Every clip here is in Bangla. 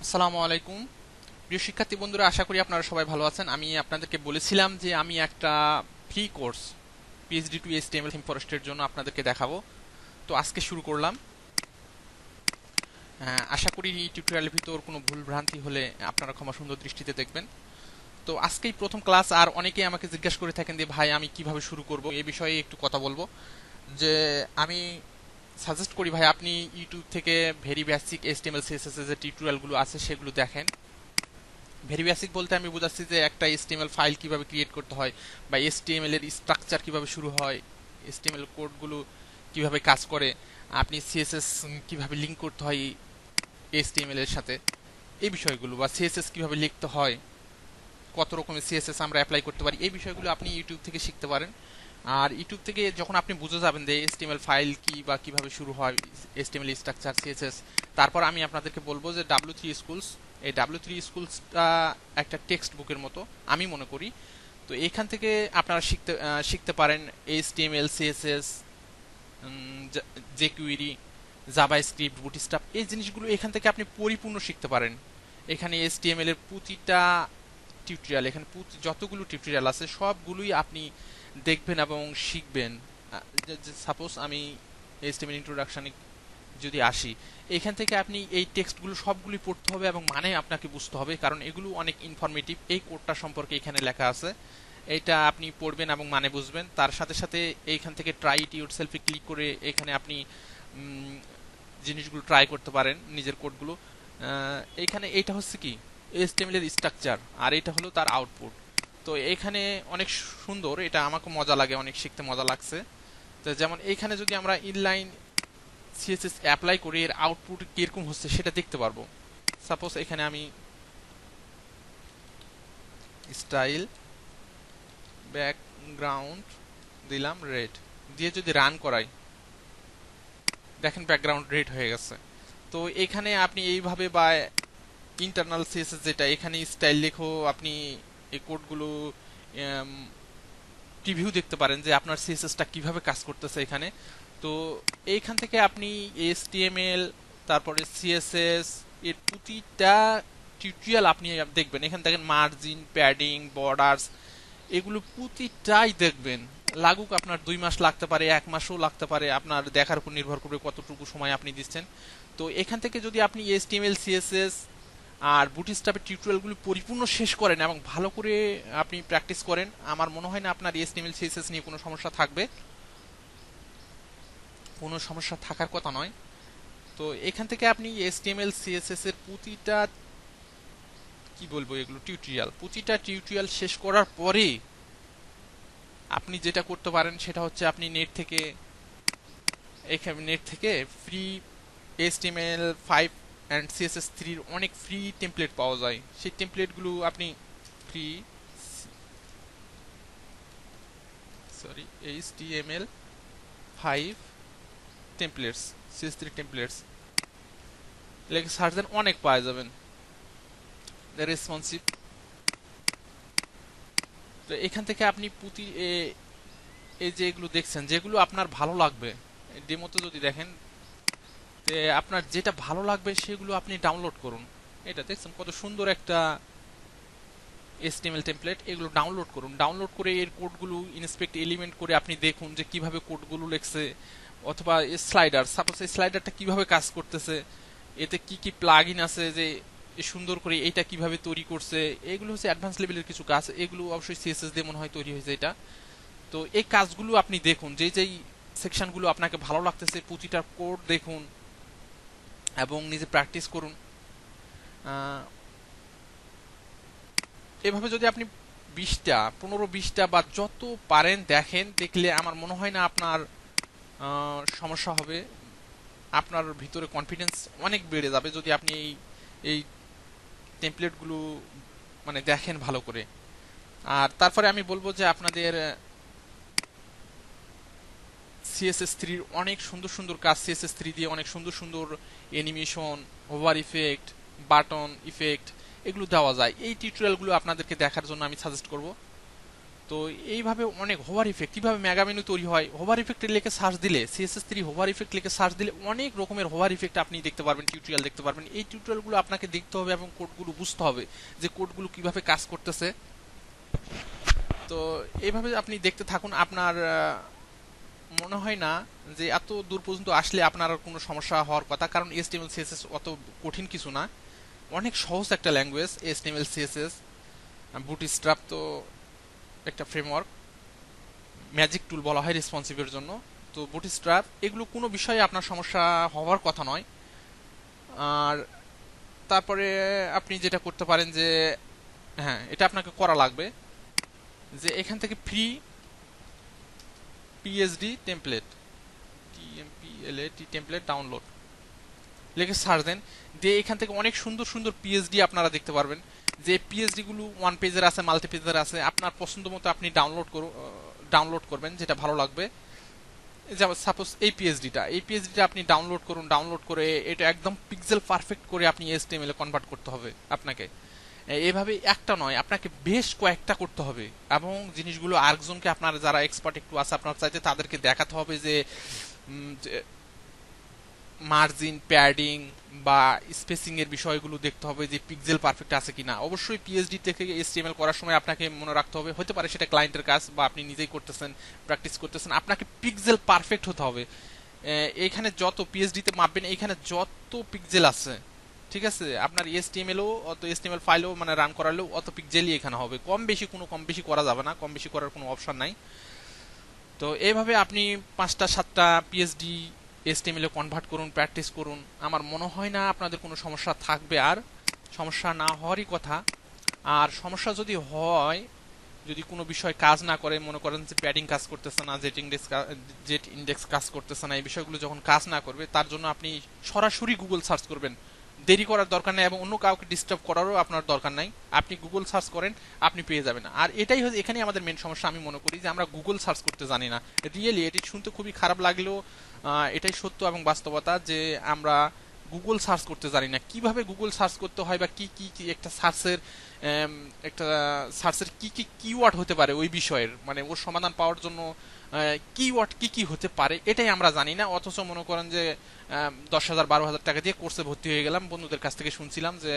আসসালামু আলাইকুম প্রিয় শিক্ষার্থী বন্ধুরা, আশা করি আপনারা সবাই ভালো আছেন। আমি আপনাদেরকে বলেছিলাম যে আমি একটা free course PhD two HTML theme ফরেস্টের জন্য আপনাদেরকে দেখাবো। তো আজকে শুরু করলাম। আশা করি এই টিউটোরিয়ালের ভিতর কোনো ভুল ভ্রান্তি হলে আপনারা ক্ষমা সুন্দর দৃষ্টিতে দেখবেন। তো আজকেই প্রথম ক্লাস, আর অনেকেই আমাকে জিজ্ঞাসা করে থাকেন যে ভাই আমি কিভাবে শুরু করব, এই বিষয়ে একটু কথা বলবো। যে আমি সাজেস্ট করি ভাই আপনি ইউটিউব থেকে ভেরি বেসিক এইচটিএমএল সিএসএস এর যে টিউটোরিয়ালগুলো আছে সেগুলো দেখেন। ভেরি বেসিক বলতে আমি বোঝাচ্ছি যে একটা এইচটিএমএল ফাইল কিভাবে ক্রিয়েট করতে হয়, বা এইচটিএমএল এর স্ট্রাকচার কিভাবে শুরু হয়, এইচটিএমএল কোডগুলো কিভাবে কাজ করে, আপনি সিএসএস কিভাবে লিংক করতে হয় এইচটিএমএল এর সাথে, এই বিষয়গুলো, বা সিএসএস কিভাবে লিখতে হয়, কত রকমের সিএসএস আমরা অ্যাপ্লাই করতে পারি, এই বিষয়গুলো আপনি ইউটিউব থেকে শিখতে পারেন। আর ইউটিউব থেকে যখন আপনি বুঝে যাবেন যে এইচটিএমএল ফাইল কি বা কিভাবে শুরু হয়, এইচটিএমএল স্ট্রাকচার, সিএসএস, তারপর আমি আপনাদেরকে বলবো যে W3 স্কুলস, এই W3 স্কুলসটা একটা টেক্সট বুকের মতো আমি মনে করি। তো এখান থেকে আপনারা শিখতে পারেন এইচটিএমএল, সিএসএস, জেকুইরি, জাভাস্ক্রিপ্ট, বুটস্ট্র্যাপ, এই জিনিসগুলো এখান থেকে আপনি পরিপূর্ণ শিখতে পারেন। এখানে এইচটিএমএল এর প্রতিটা টিউটোরিয়াল, এখানে যতগুলো টিউটোরিয়াল আছে সবগুলোই আপনি দেখবেন এবং শিখবেন। সাপোজ আমি এইচটিএমএল ইন্ট্রোডাকশনে যদি আসি, এখান থেকে আপনি এই টেক্সটগুলো সবগুলি পড়তে হবে এবং মানে আপনাকে বুঝতে হবে, কারণ এগুলো অনেক ইনফরমেটিভ। এই কোডটা সম্পর্কে এখানে লেখা আছে, এটা আপনি পড়বেন এবং মানে বুঝবেন। তার সাথে সাথে এইখান থেকে ট্রাই ইট ইয়োরসেলফে ক্লিক করে এখানে আপনি জিনিসগুলো ট্রাই করতে পারেন, নিজের কোডগুলো। এইখানে এইটা হচ্ছে কি এইচটিএমএল এর স্ট্রাকচার, আর এটা হলো তার আউটপুট। তো এখানে অনেক সুন্দর, এটা আমাকে মজা লাগে, অনেক শিখতে মজা লাগছে। তো যেমন এইখানে যদি আমরা ইনলাইন সিএসএস অ্যাপ্লাই করি, এর আউটপুট কিরকম হচ্ছে সেটা দেখতে পারবো। সাপোজ এখানে আমি স্টাইল ব্যাকগ্রাউন্ড দিলাম রেড, দিয়ে যদি রান করাই, দেখেন ব্যাকগ্রাউন্ড রেড হয়ে গেছে। তো এখানে আপনি এইভাবে, বা ইন্টারনাল সিএসএস যেটা, এখানে স্টাইল লেখো আপনি এই কোডগুলো প্রিভিউ দেখতে পারেন যে আপনার সিএসএসটা কিভাবে কাজ করতেছে এখানে। তো এইখান থেকে আপনি এইচটিএমএল, তারপরে সিএসএস এর প্রতিটা টিউটোরিয়াল আপনি দেখবেন। এখানে দেখেন মার্জিন, প্যাডিং, বর্ডার্স, এগুলো প্রতিটাই দেখবেন। লাগুক আপনার 2 মাস লাগতে পারে, 1 মাসও লাগতে পারে, আপনার দেখার উপর নির্ভর করবে কতটুকু সময় আপনি দিচ্ছেন। তো এখান থেকে যদি আপনি এইচটিএমএল, সিএসএস আর বুটস্ট্র্যাপের টিউটোরিয়ালগুলো পরিপূর্ণ শেষ করেন এবং ভালো করে আপনি প্র্যাকটিস করেন, আমার মনে হয় না আপনার এইচটিএমএল, সিএসএস নিয়ে কোনো সমস্যা থাকবে। কোনো সমস্যা থাকার কথা নয়। তো এখান থেকে আপনি এইচটিএমএল, সিএসএস এর প্রতিটা, কি বলবো, এগুলো টিউটোরিয়াল, প্রতিটা টিউটোরিয়াল শেষ করার পরে আপনি যেটা করতে পারেন সেটা হচ্ছে আপনি নেট থেকে ফ্রি HTML5 অ্যান্ড CSS3 অনেক ফ্রি টেমপ্লেট পাওয়া যায়। সেই টেমপ্লেটগুলো আপনি free, sorry, HTML5 templates, CSS3 templates লেগে সার্চ দেন, অনেক পাওয়া যাবেন রেসপন্সিভ। তো এখান থেকে আপনি এই যে এগুলো দেখছেন, যেগুলো আপনার ভালো লাগবে, ডেমোতে যদি দেখেন, আপনার যেটা ভালো লাগবে সেগুলো আপনি ডাউনলোড করুন। এটা দেখছেন কত সুন্দর একটা HTML টেমপ্লেট, এগুলো ডাউনলোড করুন। ডাউনলোড করে এর কোডগুলো ইনস্পেক্ট এলিমেন্ট করে আপনি দেখুন যে কিভাবে কোডগুলো লেখছে, অথবা স্লাইডার, সাপোজ এই স্লাইডারটা কিভাবে কাজ করতেছে, এতে কি কি প্লাগইন আছে, যে সুন্দর করে এটা কিভাবে তৈরি করছে। এগুলো হচ্ছে অ্যাডভান্স লেভেলের কিছু কাজ, এগুলো অবশ্যই সিএসএস দিয়ে মনে হয় তৈরি হয়েছে এটা। তো এই কাজগুলো আপনি দেখুন, যেই সেকশনগুলো আপনাকে ভালো লাগতেছে প্রতিটার কোড দেখুন এবং নিজে প্র্যাকটিস করুন। এভাবে যদি আপনি 20টা, 15-20টা বা যত পারেন দেখেন, দেখলে আমার মনে হয় না আপনার সমস্যা হবে। আপনার ভিতরে কনফিডেন্স অনেক বেড়ে যাবে যদি আপনি এই টেমপ্লেটগুলো মানে দেখেন ভালো করে। আর তারপরে আমি বলবো যে আপনাদের CSS3 অনেক সুন্দর সুন্দর কাজ, CSS3 দিয়ে অনেক সুন্দর সুন্দর animation, over effect, button effect, এগুলো দেওয়া যায়। এই টিউটোরিয়ালগুলো আপনাদেরকে দেখার জন্য আমি সাজেস্ট করব। তো তো এইভাবে অনেক হোভার ইফেক্ট, কিভাবে মেগা মেনু তৈরি হয়, হোভার ইফেক্ট লিখে সার্চ দিলে, CSS3 হোভার ইফেক্ট লিখে সার্চ দিলে অনেক রকমের হোভার ইফেক্ট আপনি দেখতে পারবেন, টিউটোরিয়াল দেখতে পারবেন। এই টিউটোরিয়ালগুলো আপনাকে দেখতে হবে এবং কোডগুলো বুঝতে হবে যে কোডগুলো কিভাবে কাজ করতেছে। তো এইভাবে আপনি দেখতে থাকুন। আপনার মনে হয় না যে এত দূর পর্যন্ত আসলে আপনার আর কোনো সমস্যা হওয়ার কথা, কারণ HTML CSS অত কঠিন কিছু না, অনেক সহজ একটা ল্যাঙ্গুয়েজ HTML CSS। বুটস্ট্র্যাপ তো একটা ফ্রেমওয়ার্ক, ম্যাজিক টুল বলা হয় রেসপন্সিভের জন্য। তো বুটস্ট্র্যাপ এগুলো কোনো বিষয়ে আপনার সমস্যা হওয়ার কথা নয়। আর তারপরে আপনি যেটা করতে পারেন যে, হ্যাঁ এটা আপনাকে করা লাগবে, যে এখান থেকে free PSD template, TMPLAT template download লিখে সার্চ দেন, দিয়ে এখান থেকে অনেক সুন্দর সুন্দর PSD আপনারা দেখতে পারবেন। যে PSD গুলো ওয়ান পেজের আছে, মাল্টি পেজের আছে, আপনার পছন্দ মতো আপনি ডাউনলোড করবেন যেটা ভালো লাগবে। যেমন সাপোজ এই পিএইচডিটা আপনি ডাউনলোড করুন, ডাউনলোড করে এটা একদম পিক্সেল পারফেক্ট করে আপনি HTML এ কনভার্ট করতে হবে আপনাকে। এভাবে একটা নয়, আপনাকে বেশ কয়েকটা করতে হবে, এবং জিনিসগুলো আরেকজনকে, আপনার যারা এক্সপার্ট একটু আছে আপনার চাইতে, তাদেরকে দেখাতে হবে যে মার্জিন, প্যাডিং বা স্পেসিং এর বিষয়গুলো দেখতে হবে যে পিক্সেল পারফেক্ট আছে কিনা। অবশ্যই পিএইচডি থেকে HTML করার সময় আপনাকে মনে রাখতে হবে, হতে পারে সেটা ক্লায়েন্টের কাজ বা আপনি নিজেই করতেছেন, প্র্যাকটিস করতেছেন, আপনাকে পিক্সেল পারফেক্ট হতে হবে। এইখানে যত পিএইচডি তে মাপবেন, এইখানে যত পিক্সেল আছে, ঠিক আছে, আপনার HTML-ও অত, HTML ফাইলও মানে রান করালেও অত পিক্সেলই এখানে হবে। কম বেশি করা যাবে না, কম বেশি করার কোনো অপশন নাই। তো এইভাবে আপনি 5টা 7টা পিএইচডি HTML এ কনভার্ট করুন, প্র্যাকটিস করুন। আমার মনে হয় না আপনাদের কোনো সমস্যা থাকবে, আর সমস্যা না হওয়ারই কথা। আর সমস্যা যদি হয়, যদি কোনো বিষয় কাজ না করে, মনে করেন যে প্যাডিং কাজ করতেছে না, জেট ইন্ডেক্স কাজ করতেছে না, এই বিষয়গুলো যখন কাজ না করবে, তার জন্য আপনি সরাসরি গুগল সার্চ করবেন। দেরি করার দরকার নেই এবং অন্য কাউকে ডিস্টার্ব করারও আপনার দরকার নাই। আপনি গুগল সার্চ করেন, আপনি পেয়ে যাবেন। আর এটাই হচ্ছে এখানে আমাদের মেন সমস্যা, আমি মনে করি যে আমরা গুগল সার্চ করতে জানি না। রিয়েলি এটি শুনতে খুবই খারাপ লাগলেও এটাই সত্য এবং বাস্তবতা, যে আমরা গুগল সার্চ করতে জানি না। কিভাবে গুগল সার্চ করতে হয়, বা কি কি কি একটা সার্চের কি কি কিওয়ার্ড হতে পারে ওই বিষয়ের, মানে ওর সমাধান পাওয়ার জন্য কিওয়ার্ড কি কি হতে পারে, এটাই আমরা জানি না। অথচ মনে করেন যে 10,000 12,000 টাকা দিয়ে কোর্সে ভর্তি হয়ে গেলাম, বন্ধুদের কাছ থেকে শুনছিলাম যে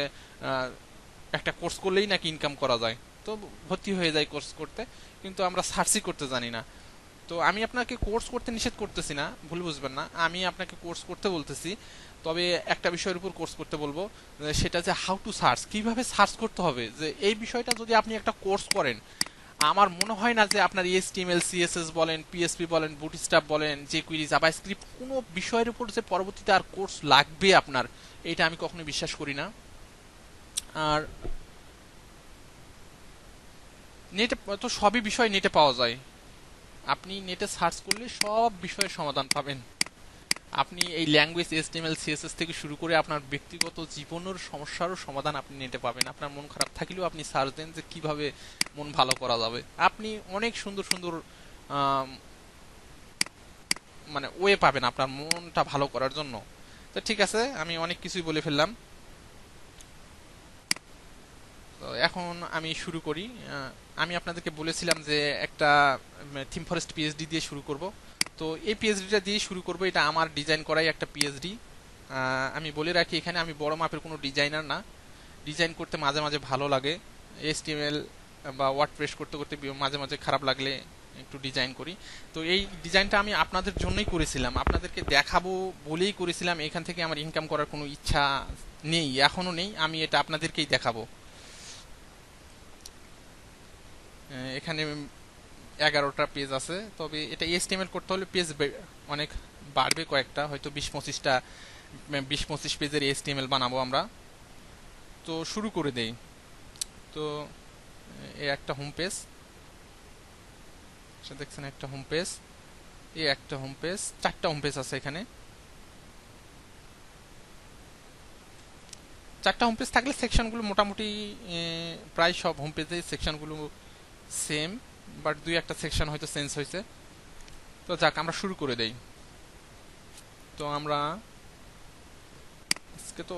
একটা কোর্স করলেই নাকি ইনকাম করা যায়, তো ভর্তি হয়ে যায় কোর্স করতে, কিন্তু আমরা সার্চই করতে জানি না। তো আমি আপনাকে কোর্স করতে নিষেধ করতেছি না, ভুল বুঝবেন না, আমি আপনাকে কোর্স করতে বলতেছি। তবে একটা বিষয়ের উপর কোর্স করতে বলবো, সেটা যে হাউ টু সার্চ, কিভাবে সার্চ করতে হবে, যে এই বিষয়টা যদি আপনি একটা কোর্স করেন, আমার মনে হয় না যে আপনার HTML CSS বলেন, PHP বলেন, বুটস্ট্র্যাপ বলেন, jQuery জাভাস্ক্রিপ্ট, কোনো বিষয়ের উপর যে পরবর্তীতে আর কোর্স লাগবে আপনার, এটা আমি কখনোই বিশ্বাস করি না। আর নেটে তো সবই বিষয় নেটে পাওয়া যায়, আপনি নেটে সার্চ করলে সব বিষয়ের সমাধান পাবেন। আপনি এই ল্যাঙ্গুয়েজ HTML CSS থেকে শুরু করে আপনার ব্যক্তিগত জীবনের সমস্যারও সমাধান আপনি নেটে পাবেন। আপনার মন খারাপ থাকলেও আপনি সার্চ দেন যে কিভাবে মন ভালো করা যাবে, আপনি অনেক সুন্দর সুন্দর মানে ওয়ে পাবেন আপনার মনটা ভালো করার জন্য। তো ঠিক আছে, আমি অনেক কিছুই বলে ফেললাম, তো এখন আমি শুরু করি। আমি আপনাদেরকে বলেছিলাম যে একটা থিম ফরেস্ট পিএইচডি দিয়ে শুরু করব। তো এই পিএইচডিটা দিয়ে শুরু করব, এটা আমার ডিজাইন করাই একটা পিএইচডি। আমি বলে রাখি, এখানে আমি বড় মাপের কোনো ডিজাইনার না, ডিজাইন করতে মাঝে মাঝে ভালো লাগে, HTML বা ওয়ার্ডপ্রেস করতে করতে মাঝে মাঝে খারাপ লাগলে একটু ডিজাইন করি। তো এই ডিজাইনটা আমি আপনাদের জন্যই করেছিলাম, আপনাদেরকে দেখাবো বলেই করেছিলাম, এখান থেকে আমার ইনকাম করার কোনো ইচ্ছা নেই, এখনো নেই, আমি এটা আপনাদেরকেই দেখাবো। এখানে 11টা পেজ আছে, তবে এটা HTML করতে হলে পেজ অনেক বাড়বে, কয়েকটা, হয়তো 20-25 পেজের HTML বানাবো আমরা। তো শুরু করে দেই। তো এই একটা হোম পেজ, দেখছেন একটা হোম পেজ, এই একটা হোম পেজ, 4টা হোম পেজ আছে এখানে। 4টা হোম পেজ থাকলে সেকশনগুলো মোটামুটি প্রায় সব হোম পেজে সেকশনগুলো সেম, বাট 2-1টা সেকশন হয়তো চেঞ্জ হয়েছে। তো যাক, আমরা শুরু করে দেই। তো আমরা আজকে তো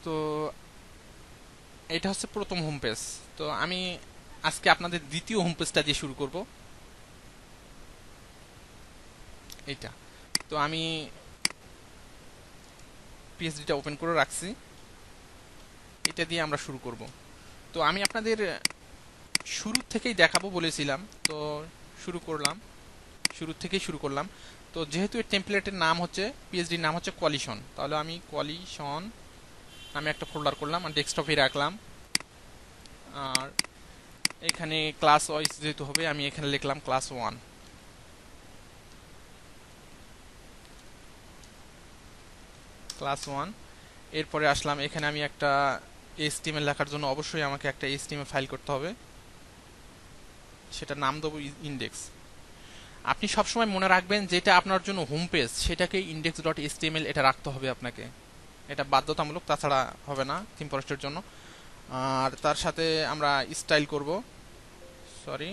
তো এটা হচ্ছে প্রথম হোম পেজ। তো আমি আজকে আপনাদের দ্বিতীয় হোম পেজটা দিয়ে শুরু করব, এইটা। তো আমি পিএইচডিটা ওপেন করে রাখছি, এটা দিয়ে আমরা শুরু করব। তো আমি আপনাদের শুরু থেকেই দেখাবো বলেছিলাম, তো শুরু করলাম, শুরু থেকেই শুরু করলাম। তো যেহেতু এর টেমপ্লেটের নাম হচ্ছে, পিএইচডির নাম হচ্ছে কোয়ালিশন, তাহলে আমি কোয়ালিশন নামে একটা ফোল্ডার করলাম আর ডেস্কটপে রাখলাম। আর এখানে ক্লাস ওয়াইজ যেহেতু হবে, আমি এখানে লিখলাম ক্লাস 1, ক্লাস 1। এরপরে আসলাম এখানে, আমি একটা এইচটিএমএল লেখার জন্য অবশ্যই আমাকে একটা এইচটিএমএল ফাইল করতে হবে, সেটা নাম দেবো ইন্ডেক্স। আপনি সবসময় মনে রাখবেন যেটা আপনার জন্য হোম পেজ সেটাকে ইন্ডেক্স ডট এইচটিএমএল এটা রাখতে হবে আপনাকে, এটা বাধ্যতামূলক, তাছাড়া হবে না থিম ফরেস্টের জন্য। আর তার সাথে আমরা স্টাইল করব, sorry,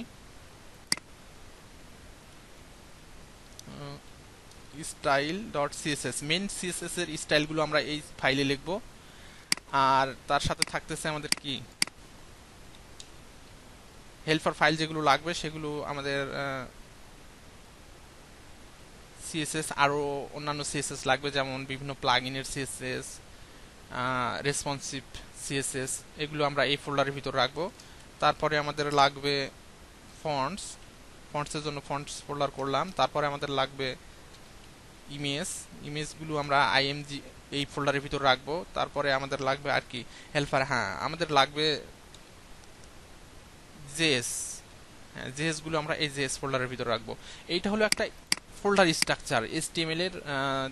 style dot CSS, main CSS এর স্টাইলগুলো আমরা এই ফাইলে লিখব। আর তার সাথে থাকতেছে আমাদের কি হেল্পার ফাইল, যেগুলো লাগবে সেগুলো আমাদের সিএসএস, আরও অন্যান্য সিএসএস লাগবে, যেমন বিভিন্ন প্লাগইনের সিএসএস, রেসপন্সিভ সিএসএস, এগুলো আমরা এই ফোল্ডারের ভিতর রাখবো। তারপরে আমাদের লাগবে ফন্টস, ফন্টসের জন্য ফন্টস ফোল্ডার করলাম। তারপরে আমাদের লাগবে ইমেজ, ইমেজগুলো আমরা আইএমজি এই ফোল্ডারের ভিতর রাখবো। তারপরে আমাদের লাগবে আর কি হেল্পার, হ্যাঁ আমাদের লাগবে জেএস, হ্যাঁ জেএস গুলো আমরা এই জেএস ফোল্ডারের ভিতর রাখবো। এইটা হলো একটা ফোল্ডার স্ট্রাকচার, এইচটিএমএল এর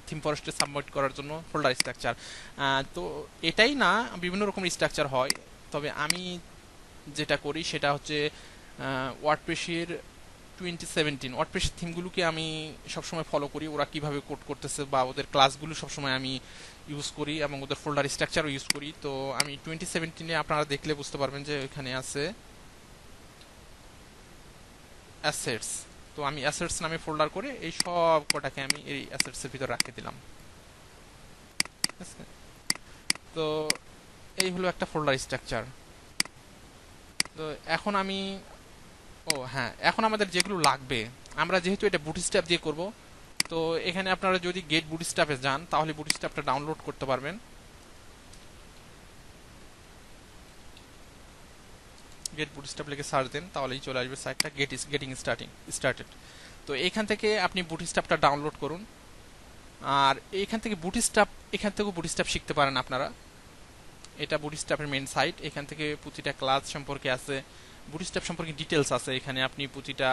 থিম ফরেস্টে সাবমিট করার জন্য ফোল্ডার স্ট্রাকচার। তো এটাই না, বিভিন্ন রকম স্ট্রাকচার হয়, তবে আমি যেটা করি সেটা হচ্ছে ওয়ার্ডপ্রেসের 2017 ওয়ার্ডপ্রেস থিমগুলোকে আমি সবসময় ফলো করি, ওরা কিভাবে কোড করতেছে বা ওদের ক্লাসগুলো সবসময় আমি ইউজ করি এবং ওদের ফোল্ডার স্ট্রাকচারও ইউজ করি। তো আমি 2017-এ আপনারা দেখলে বুঝতে পারবেন যে এখানে আছে অ্যাসেটস। তো আমি অ্যাসেটস নামে ফোল্ডার করে এই সব কটাকে আমি এই অ্যাসেটসের ভিতর রাখতে দিলাম। তো এই হলো একটা ফোল্ডার স্ট্রাকচার। তো এখন আমি, ও হ্যাঁ, এখন আমাদের যেগুলো লাগবে, আমরা যেহেতু এটা বুটস্ট্র্যাপ দিয়ে করব, তো এখানে আপনারা যদি গেট বুটস্ট্র্যাপে যান তাহলে বুটস্ট্র্যাপটা ডাউনলোড করতে পারবেন। গেট বুটস্ট্র্যাপ লিখে সার্চ দেন তাহলেই চলে আসবে সাইটটা গেটিং স্টার্টেড। তো এখান থেকে আপনি বুটস্ট্র্যাপটা ডাউনলোড করুন। আর এইখান থেকে এখান থেকেও বুটস্ট্র্যাপ শিখতে পারেন আপনারা। এটা বুটস্ট্র্যাপের মেইন সাইট, এখান থেকে প্রতিটা ক্লাস সম্পর্কে আছে, বুটস্ট্র্যাপ সম্পর্কে ডিটেলস আছে, এখানে আপনি প্রতিটা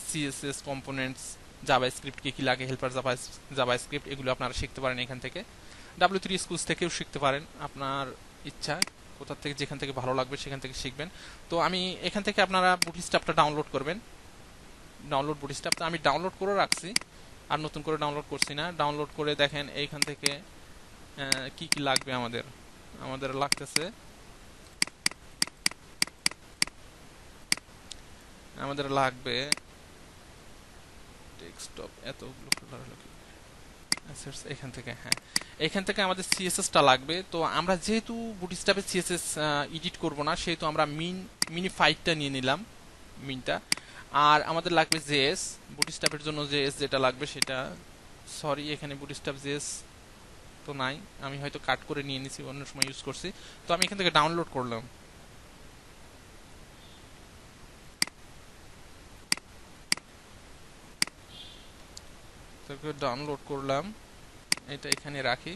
সিএসএস কম্পোনেন্টস, জাভাস্ক্রিপ্ট কি কি লাগে, হেল্পার জাভাস্ক্রিপ্ট, এগুলো আপনারা শিখতে পারেন এখান থেকে। W3 স্কুলস থেকেও শিখতে পারেন, আপনার ইচ্ছা, কোথা থেকে যেখান থেকে ভালো লাগবে সেখান থেকে শিখবেন। তো আমি এখান থেকে আপনারা বুটস্ট্র্যাপটা ডাউনলোড করবেন, ডাউনলোড বুটস্ট্র্যাপ। তো আমি ডাউনলোড করে রাখছি, আর নতুন করে ডাউনলোড করছি না। ডাউনলোড করে দেখেন এইখান থেকে কি কি লাগবে আমাদের, আমাদের লাগতেছে, আমাদের লাগবে ডেস্কটপ, এতগুলো ফোল্ডার হলো কি এখান থেকে, হ্যাঁ এখান থেকে আমাদের সিএসএসটা লাগবে। তো আমরা যেহেতু বুটস্ট্র্যাপে সিএসএস এডিট করব না, সেহেতু আমরা মিনি ফাইলটা নিয়ে নিলাম, মিনটা। আর আমাদের লাগবে জেএস, বুটস্ট্র্যাপের জন্য জেএস যেটা লাগবে সেটা, সরি এখানে বুটস্ট্র্যাপ জেএস তো নাই, আমি হয়তো কাট করে নিয়ে নিছি, অন্য সময় ইউজ করছি। তো আমি এখান থেকে ডাউনলোড করলাম, ডাউনলোড করলাম, এটা এখানে রাখি।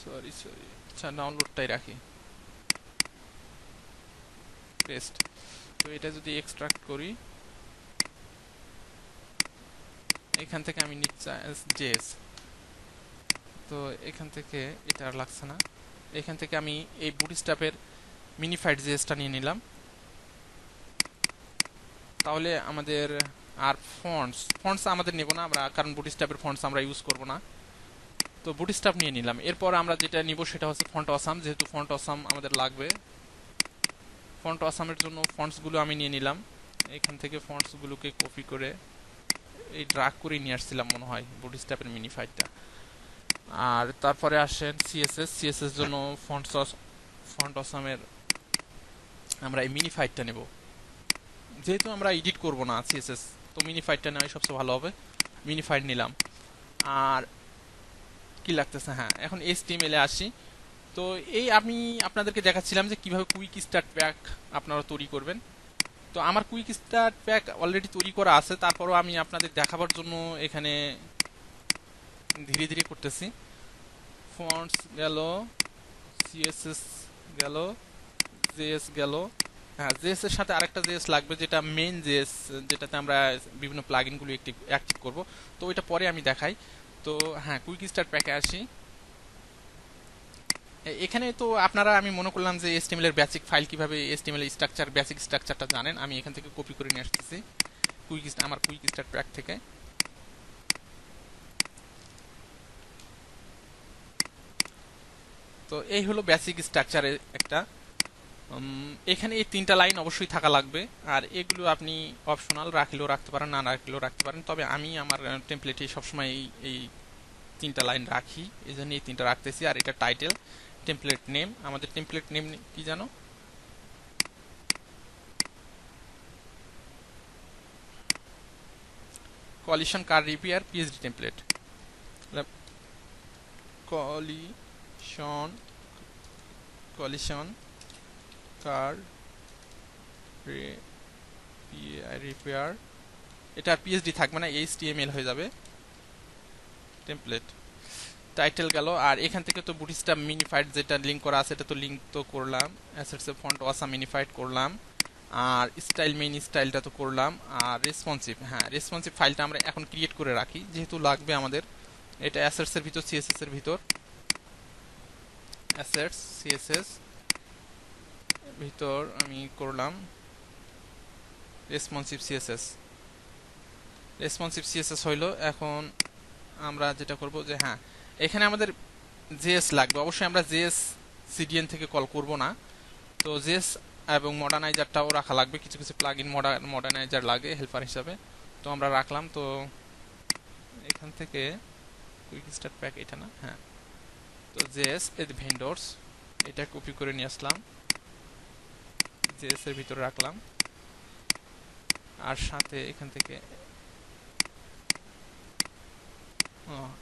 সরি সরি, আচ্ছা ডাউনলোডটাই রাখি, পেস্ট। তো এটা যদি এক্সট্রাক্ট করি, এখান থেকে আমি নিচ্ছি জেএস। তো এখান থেকে এটা আর লাগছে না, এখান থেকে আমি এই বুটস্ট্র্যাপের মিনিফাইড জেএসটা নিয়ে নিলাম। তাহলে আমাদের আর ফন্টস আমাদের নেব না আমরা, কারণ বুটস্ট্র্যাপের ফন্টস আমরা ইউজ করব না। তো বুটস্ট্র্যাপ নিয়ে নিলাম। এরপর আমরা যেটা নিব সেটা হচ্ছে ফন্ট অসাম, যেহেতু ফন্ট অসাম আমাদের লাগবে। ফন্ট অসামের জন্য ফন্টসগুলো আমি নিয়ে নিলাম। এখান থেকে ফন্টস গুলোকে কপি করে এই ড্রাগ করে নিয়ে আসছিলাম মনে হয় বুটস্ট্র্যাপের মিনি ফাইলটা। আর তারপরে আসেন সিএসএস জন্য ফন্ট অসামের আমরা এই মিনি ফাইলটা নেব, যেহেতু আমরা এডিট করব না সিএসএস, তো মিনি ফাইলটা নেওয়াই সবচেয়ে ভালো হবে। মিনি ফাইল নিলাম। আর কি লাগতেছে, হ্যাঁ এখন এইচটিএমএল এ আসি। তো এই আমি আপনাদেরকে দেখাচ্ছিলাম যে কিভাবে কুইক স্টার্ট প্যাক আপনারা তৈরি করবেন। তো আমার কুইক স্টার্ট প্যাক অলরেডি তৈরি করা আছে, তারপরও আমি আপনাদের দেখাবার জন্য এখানে ধীরে ধীরে করতেছি। ফন্টস গেল, সিএসএস গেল, জেএস গেল। হ্যাঁ, জেএস এর সাথে আরেকটা জেএস লাগবে, যেটা মেইন জেএস, যেটাতে আমরা বিভিন্ন প্লাগইনগুলো অ্যাক্টিভ করব। তো ওইটা পরে আমি দেখাই। তো হ্যাঁ, কুইক স্টার্ট প্যাকে আসি। এখানে তো আপনারা, আমি মনে করলাম যে এসটিএমএল এর বেসিক ফাইল কিভাবে, এসটিএমএল স্ট্রাকচার বেসিক স্ট্রাকচারটা জানেন। আমি এখান থেকে কপি করে নিয়ে আসতেছি আমার কুইক স্টার্ট প্যাক থেকে। তো এই হলো বেসিক স্ট্রাকচারের একটা। এখানে এই 3টা লাইন অবশ্যই থাকা লাগবে, আর এগুলো আপনি অপশনাল রাখলেও রাখতে পারেন, না রাখলেও রাখতে পারেন। তবে আমি আমার টেমপ্লেটে সবসময় এই 3টা লাইন রাখি, এই জন্য এই 3টা রাখতেছি। আর এটা টাইটেল, টেমপ্লেট নেম। আমাদের টেমপ্লেট নেম কি জানো? Collision car repair PHD template. Collision collision car repair, এটা পিএইচডি থাকবে না, এইচটিএমএল হয়ে যাবে টেমপ্লেট। টাইটেল গেল। আর এখান থেকে তো বুটস্ট্র্যাপ মিনিফাইড যেটা লিংক করা আছে, এটা তো লিংক তো করলাম। অ্যাসেটস এর ফন্ট ওয়াসা মিনিফাইড করলাম। আর স্টাইল মেইন স্টাইলটা তো করলাম। আর রেসপন্সিভ, হ্যাঁ রেসপন্সিভ ফাইলটা আমরা এখন ক্রিয়েট করে রাখি, যেহেতু লাগবে আমাদের। এটা অ্যাসেটস এর ভিতর, সিএসএস এর ভিতর, অ্যাসেটস সিএসএস ভিতর আমি করলাম রেসপন্সিভ সিএসএস হইলো। এখন আমরা যেটা করব যে, হ্যাঁ এখানে আমাদের জেএস লাগবে। অবশ্যই আমরা জেএস সিডিএন থেকে কল করব না, তো জেএস এবং মডার্নাইজারটাও রাখা লাগবে। কিছু কিছু প্লাগইন মডার্নাইজার লাগে হেল্পার হিসাবে, তো আমরা রাখলাম। তো এখান থেকে কুইক স্টার্ট প্যাক, এটা না, হ্যাঁ, তো জেএস এর ভেন্ডরস, এটা কপি করে নিয়ে আসলাম, জেএস এর ভিতরে রাখলাম। আর সাথে এখান থেকে,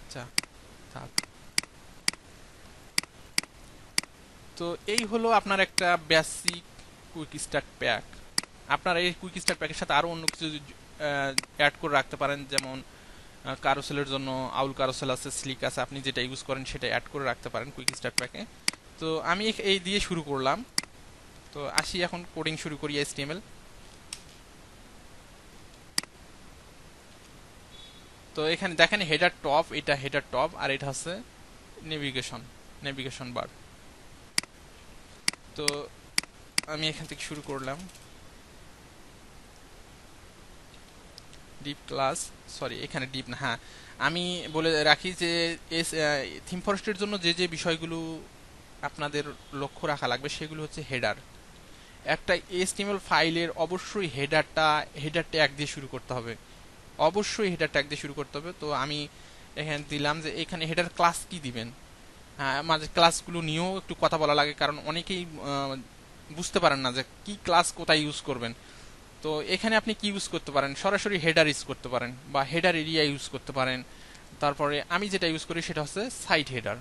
আচ্ছা থাক। তো এই হলো আপনার একটা বেসিক কুইক স্টার্ট প্যাক। আপনারা এই কুইক স্টার্ট প্যাকের সাথে আরো অন্য কিছু অ্যাড করে রাখতে পারেন, যেমন কারোসেলের জন্য আউল কারোসেল আছে, স্লিক আছে, আপনি যেটা ইউজ করেন সেটা অ্যাড করে রাখতে পারেন কুইক স্টার্ট প্যাকে। তো আমি এই দিয়ে শুরু করলাম। তো আসি এখন কোডিং শুরু করি এইচটিএমএল। তো এখানে দেখেন হেডার টপ, এটা হেডার টপ, আর এটা হচ্ছে নেভিগেশন বার। তো আমি এখান থেকে শুরু করলাম। ডিপ ক্লাস, সরি এখানে ডিপ না, হ্যাঁ আমি বলে রাখি যে থিম ফরেস্টের জন্য যে যে বিষয়গুলো আপনাদের লক্ষ্য রাখা লাগবে সেগুলো হচ্ছে হেডার। একটা এইচটিএমএল ফাইলের অবশ্যই হেডার ট্যাগ দিয়ে শুরু করতে হবে, অবশ্যই হেডার ট্যাগ দিয়ে শুরু করতে হবে। তো আমি এখানে দিলাম যে এখানে হেডার ক্লাস কি দিবেন। হ্যাঁ, মাঝে ক্লাসগুলো নিয়েও একটু কথা বলা লাগে, কারণ অনেকেই বুঝতে পারেন না যে কি ক্লাস কোথায় ইউজ করবেন। তো এখানে আপনি কি ইউজ করতে পারেন, সরাসরি হেডার ইউজ করতে পারেন বা হেডার এরিয়া ইউজ করতে পারেন। তারপরে আমি যেটা ইউজ করি সেটা হচ্ছে সাইট হেডার।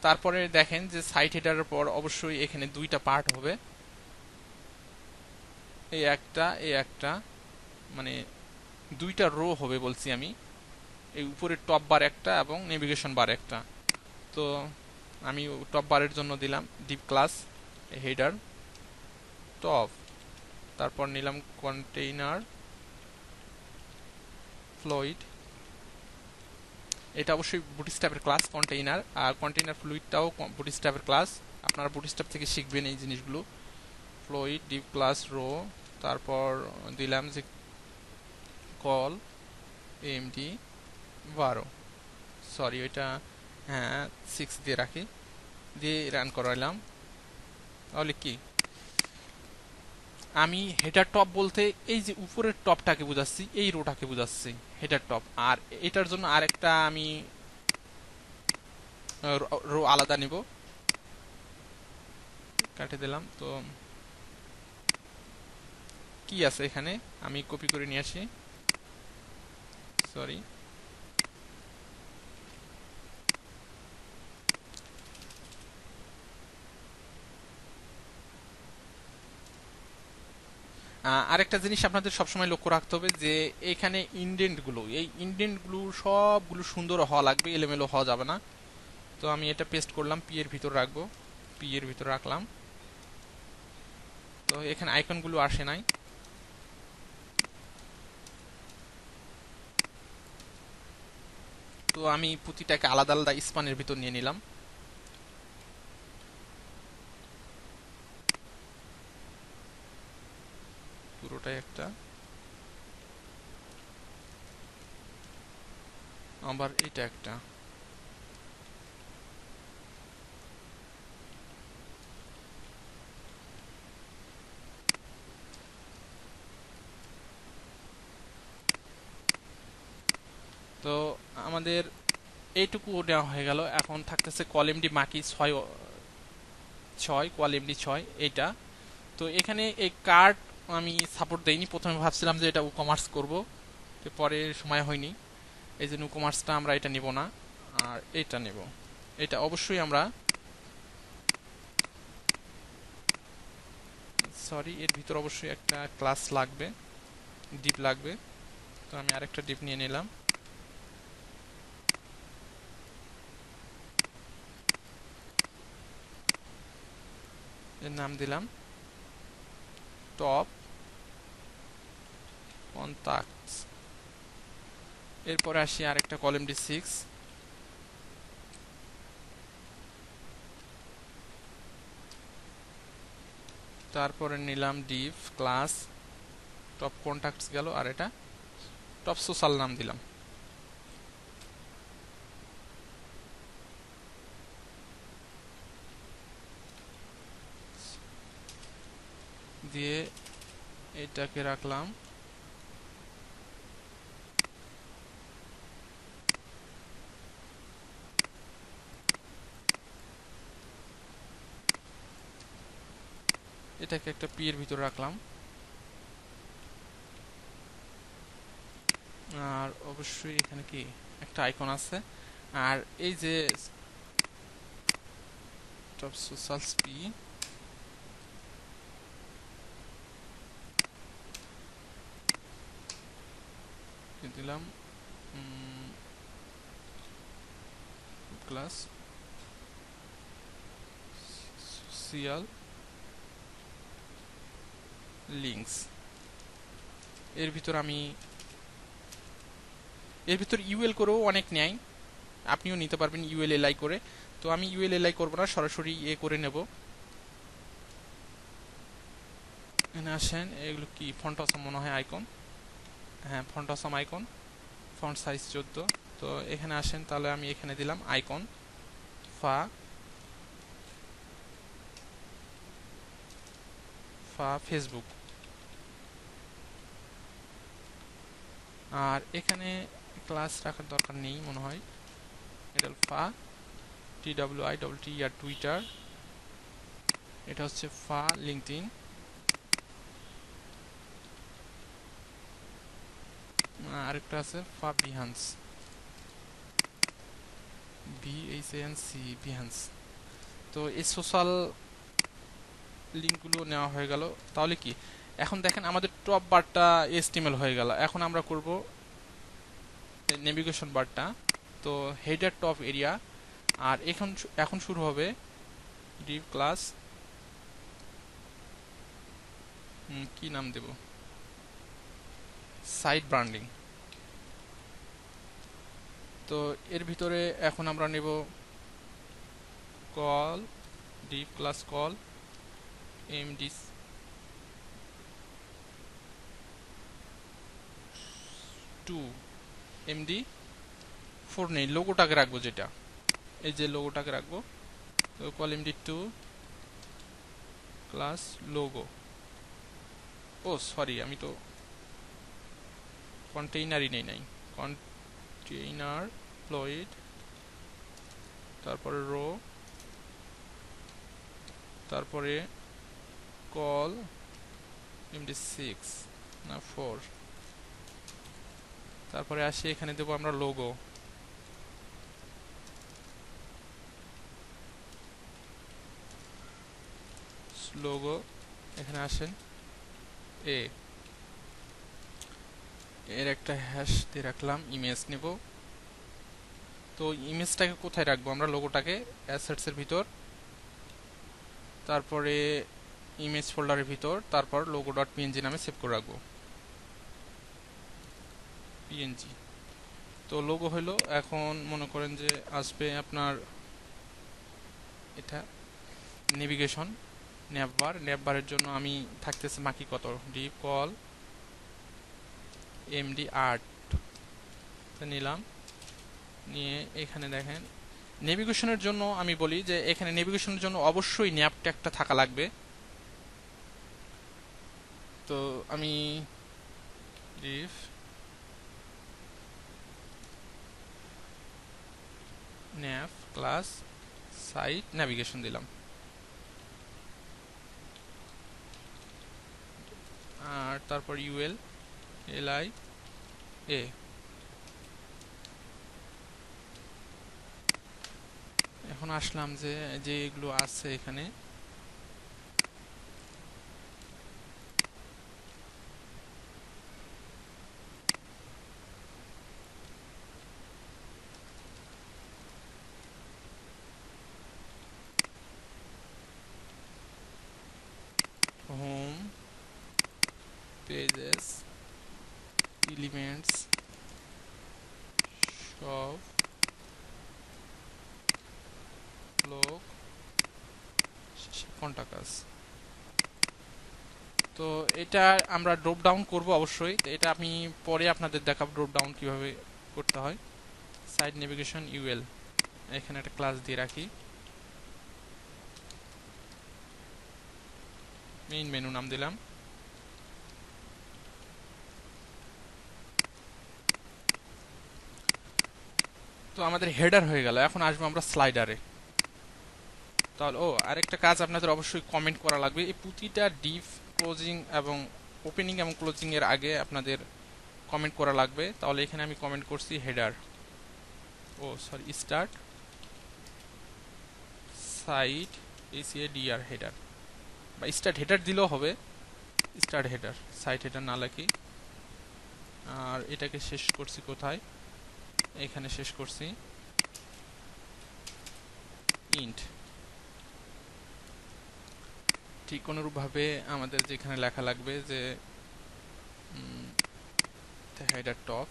তারপরে দেখেন যে সাইট হেডারের পর অবশ্যই এখানে 2টা পার্ট হবে, এই একটা, মানে 2টা রো হবে বলছি আমি। এই উপরে টপ বার একটা এবং নেভিগেশন বার একটা। তো আমি টপ বারের জন্য দিলাম ডিপ ক্লাস হেডার টপ, তারপর নিলাম কন্টেইনার ফ্লুইড, এটা অবশ্যই বুটস্ট্র্যাপের ক্লাস কন্টেইনার। আর কন্টেইনার ফ্লুইডটাও বুটস্ট্র্যাপের ক্লাস, আপনারা বুটস্ট্র্যাপ থেকে শিখবেন এই জিনিসগুলো। ফ্লুইড ডিপ ক্লাস রো, তারপর দিলাম যে কল এমডি 12, সরি ওইটা, হ্যাঁ 6 দিয়ে রাখি, দিয়ে রান করাইলাম। তাহলে কি আমি হেডার টপ বলতে এই যে উপরের টপটাকে বোঝাচ্ছি, এই রোটাকে বোঝাচ্ছি হেডার টপ। আর এটার জন্য আরেকটা আমি রো আলাদা নিব, কাটে দিলাম। তো কি আছে এখানে, আমি কপি করে নিয়ে আসি, সরি। আরেকটা জিনিস আপনাদের সবসময় লক্ষ্য রাখতে হবে যে এখানে ইন্ডেন্টগুলো, এই ইন্ডেন্টগুলো সবগুলো সুন্দর হওয়া লাগবে, এলোমেলো হওয়া যাবে না। তো আমি এটা পেস্ট করলাম, পি এর ভিতর রাখবো, পি এর ভিতর রাখলাম। তো এখানে আইকনগুলো আসে নাই। তো আমি প্রতিটাকে আলাদা আলাদা স্পানের ভিতর নিয়ে নিলাম। পুরোটাই একটা, আবার এটা একটা। তো আমাদের এইটুকু নেওয়া হয়ে গেল। এখন থাকতেছে কলএমডি মাকি 6 কলএমডি 6 এইটা। তো এখানে এই কার্ড আমি সাপোর্ট দেইনি, প্রথমে ভাবছিলাম যে এটা কমার্স করব, পরে সময় হয়নি, এই জন্য কমার্সটা আমরা এটা নিব না, আর এটা নেব। এটা অবশ্যই আমরা, সরি, এর ভিতর অবশ্যই একটা ক্লাস লাগবে, ডিপ লাগবে। তো আমি আরেকটা ডিপ নিয়ে নিলাম। এর নাম দিলাম টপ কন্টাক্টস। এরপরে আসি আরেকটা কলএমডি 6, তারপরে নিলাম ডিভ ক্লাস টপ কন্টাক্টস গেল, আর এটা টপ সোশ্যাল নাম দিলাম। দিয়ে এটাকে রাখলাম। এটাকে একটা পি এর ভিতর রাখলাম। আর অবশ্যই এখানে কি একটা আইকন আছে, আর এই যে টপ সোশ্যালস পি দিলাম, ক্লাস সোশ্যাল লিঙ্কস। এর ভিতর আমি, এর ভিতর ইউএল করেও অনেক নেয়, আপনিও নিতে পারবেন ইউএল এলআই করে। তো আমি ইউএল এলআই করবো না, সরাসরি এ করে নেব। এখানে আসেন, এগুলো কি ফন্ট অসাম মনে হয় আইকন, হ্যাঁ font awesome icon, font size 14। তো এখানে আসেন, তাহলে আমি এখানে দিলাম আইকন ফা ফা ফেসবুক। আর এখানে ক্লাস রাখার দরকার নেই মনে হয়, এটা ফা TWITT আর টুইটার, এটা হচ্ছে ফা লিঙ্কডইন, আরেকটা আছে ফা বিহান্স, BHANC বিহান্স। তো এই সোশ্যাল লিঙ্কগুলো নেওয়া হয়ে গেল। তাহলে কি এখন দেখেন আমাদের টপ বারটা HTML হয়ে গেল। এখন আমরা করব নেভিগেশন বারটা, তো হেডার টপ এরিয়া। আর এখন এখন শুরু হবে ডিভ ক্লাস, কি নাম দেব, সাইট ব্র্যান্ডিং। তো এর ভিতরে এখন আমরা নেব call, Depp class col MD 2, MD4 নেই, লোগোটাকে রাখবো, যেটা এই যে লোগোটাকে রাখবো। তো কল MD2 ক্লাস লোগো। ও সরি, আমি তো কন্টেইনারই নেই নাই। কন্টেইনার ফ্লুইড, তারপরে রো, তারপরে কল md6 না 4, তারপরে আসি এখানে দেবো আমরা লোগো। লোগো এখানে আসেন, এ এর একটা হ্যাশ দিয়ে রাখলাম, ইমেজ নেব। তো ইমেজটাকে কোথায় রাখবো আমরা? লোগোটাকে অ্যাসেটস এর ভিতর, তারপরে ইমেজ ফোল্ডারের ভিতর, তারপর লোগো ডট পিএনজি নামে সেভ করে রাখবো, পিএনজি। তো লোগো হলো, এখন মনে করেন যে আসবে আপনার এটা নেভিগেশন, ন্যাভবার জন্য আমি থাকতেছে মাকি কত, ডিপ কল md8 নিলাম, নিয়ে এখানে দেখেন নেভিগেশনের জন্য আমি বলি যে এখানে নেভিগেশনের জন্য অবশ্যই ন্যাভ ট্যাগটা থাকা লাগবে। তো আমি ডিফ ন্যাভ ক্লাস সাইট নেভিগেশন দিলাম, আর তারপর ইউএল এলআই এ। এখন আসলাম যে যে এগুলো আছে এখানে, হোম পেজেস, এলিমেন্টস, সব ব্লগ, কন্টাকাস। তো এটা আমরা ড্রপ ডাউন করব অবশ্যই, এটা আমি পরে আপনাদের দেখাবো ড্রপ ডাউন কিভাবে করতে হয়। সাইট নেভিগেশন ইউএল, এখানে একটা ক্লাস দিয়ে রাখি, মেইন মেনু নাম দিলাম। তো আমাদের হেডার হয়ে গেল, এখন আসবো আমরা স্লাইডারে। তাহলে আরেকটা কাজ আপনাদের অবশ্যই কমেন্ট করা লাগবে, এই প্রতিটা ডিভ ক্লোজিং এবং ওপেনিং এবং ক্লোজিং এর আগে আপনাদের কমেন্ট করা লাগবে। তাহলে এখানে আমি কমেন্ট করছি header, start site ACADR header, বা স্টার্ট হেডার দিলেও হবে, স্টার্ট হেডার, সাইট হেডার না লিখি। আর এটাকে শেষ করছি কোথায়? এখানে শেষ করছি ইন্ট। ঠিক অনুরূপভাবে আমাদের যেখানে লেখা লাগবে যে হেডার টপ,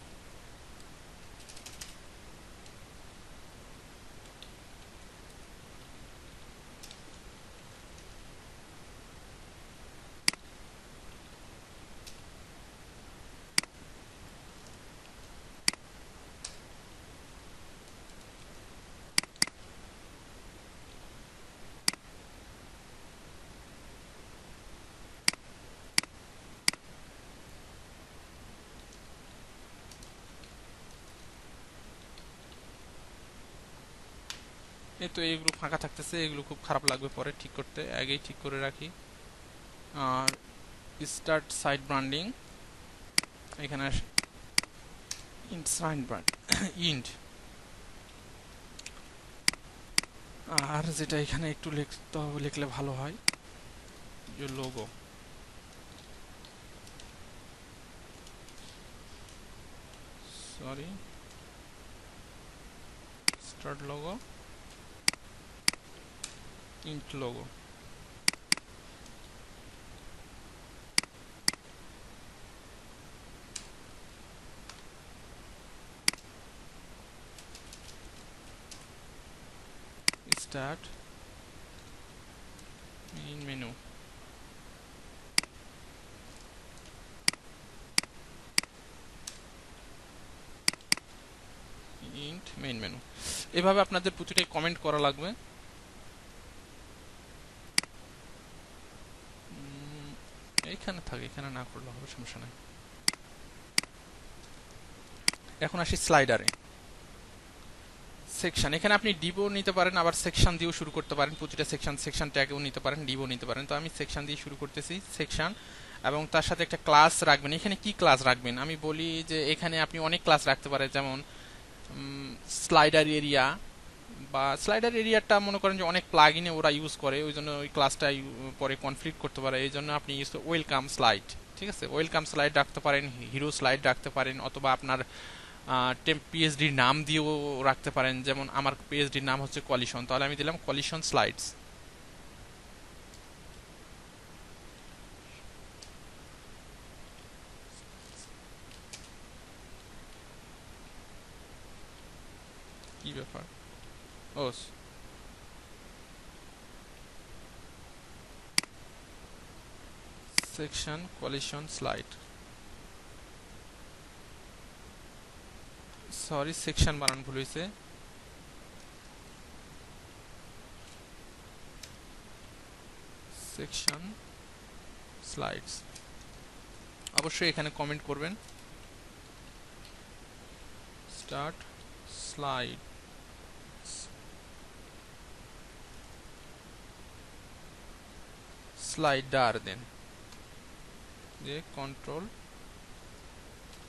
এই তো এইগুলো ফাঁকা থাকতেছে, এগুলো খুব খারাপ লাগবে পরে ঠিক করতে, আগেই ঠিক করে রাখি। আর স্টার্ট সাইট ব্র্যান্ডিং, এখানে ইন্ট সাইট ব্র্যান্ড ইন্ট। আর যেটা এখানে একটু লিখতে হবে, লিখলে ভালো হয়, যে logo, sorry start logo int logo. Start main menu, int main menu. এভাবে আপনাদের প্রতিটাই কমেন্ট করা লাগবে। এইখানে থাকে, এখানে না করলে হবে, সমস্যা নাই। এখন আসি স্লাইডারে। সেকশন, এখানে আপনি ডিভও নিতে পারেন, আবার সেকশন দিয়েও শুরু করতে পারেন। প্রতিটা সেকশন ট্যাগও নিতে পারেন, ডিভও নিতে পারেন। তো আমি সেকশন দিয়ে শুরু করতেছি, সেকশন, এবং তার সাথে একটা ক্লাস রাখবেন। এখানে কি ক্লাস রাখবেন আমি বলি যে এখানে আপনি অনেক ক্লাস রাখতে পারেন, যেমন স্লাইডার এরিয়া, বা স্লাইডার এরিয়াটা মনে করেন যে অনেক প্লাগইনে ওরা ইউজ করে, ওই জন্য ওই ক্লাসটা পরে কনফিগ করতে পারে, এই জন্য আপনি ইউজ ওয়েলকাম স্লাইড, ঠিক আছে, ওয়েলকাম স্লাইড রাখতে পারেন, হিরো স্লাইড রাখতে পারেন, অথবা আপনার পিএইচডির নাম দিয়েও রাখতে পারেন। যেমন আমার পিএইচডির নাম হচ্ছে কলিশন, তাহলে আমি দিলাম কলিশন স্লাইডস। কি ব্যাপার, ও section collision slide, sorry section বানান ভুল হয়েছে, সেকশন স্লাইডস। অবশ্যই এখানে কমেন্ট করবেন, স্টার্ট স্লাইড, স্লাইডার দেন, যে কন্ট্রোল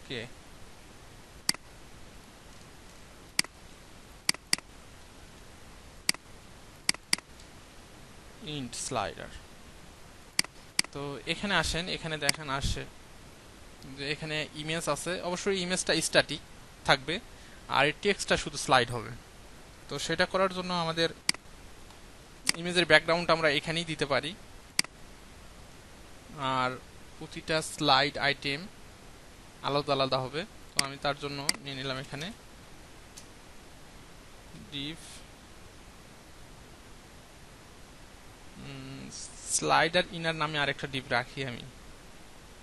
কে, ইন্ট স্লাইডার। তো এখানে আসেন, এখানে দেখেন আসে যে এখানে ইমেজ আছে, অবশ্যই ইমেজটা স্ট্যাটিক থাকবে আর এই টেক্সটটা শুধু স্লাইড হবে। তো সেটা করার জন্য আমাদের ইমেজের ব্যাকগ্রাউন্ড আমরা এখানেই দিতে পারি, আর প্রতিটা স্লাইড আইটেম আলাদা আলাদা হবে। তো আমি তার জন্য নিয়ে নিলাম এখানে ডিভ স্লাইডার ইনার নামে আরেকটা ডিভ রাখি আমি।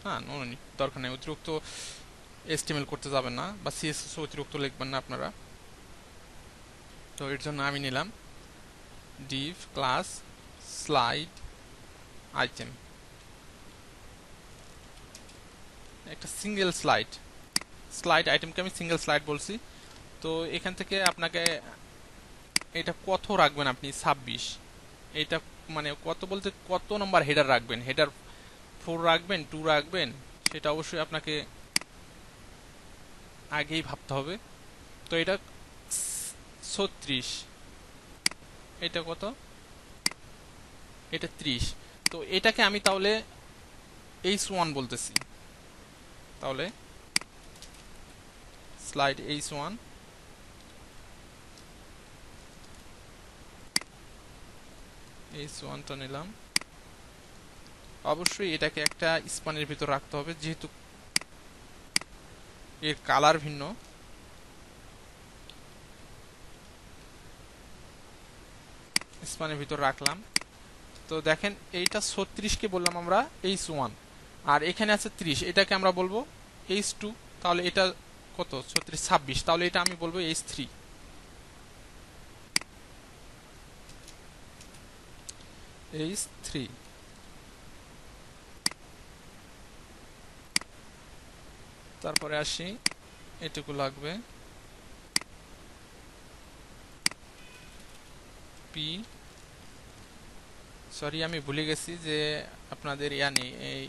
হ্যাঁ, দরকার নেই, অতিরিক্ত এসটিএমএল করতে যাবেন না, বা সিএসএস অতিরিক্ত লিখবেন না আপনারা। তো এর জন্য আমি নিলাম ডিভ ক্লাস স্লাইড আইটেম, একটা সিঙ্গেল স্লাইড, স্লাইড আইটেমকে আমি সিঙ্গেল স্লাইড বলছি। তো এখান থেকে আপনাকে এটা কত রাখবেন আপনি, 26, এটা মানে কত বলতে কত নম্বর হেডার রাখবেন, হেডার 4 রাখবেন, 2 রাখবেন, সেটা অবশ্যই আপনাকে আগেই ভাবতে হবে। তো এটা 36, এটা কত, এটা 30। তো এটাকে আমি তাহলে H1 বলতেছি, তাহলে স্লাইড H1, H1টা নিলাম। অবশ্যই এটাকে একটা স্পানের ভিতর রাখতে হবে, যেহেতু এর কালার ভিন্ন। স্পানের ভিতর রাখলাম। তো দেখেন এইটা 36 কে বললাম আমরা H1, আর এখানে আছে 30, এটাকে আমরা বলবো H2। তাহলে এটা কত, 36, 26, তাহলে এটা আমি বলবো H3। H3, তারপরে আসি, এটুকু লাগবে পি, সরি আমি ভুলে গেছি যে আপনাদের ইয়া নেই, এই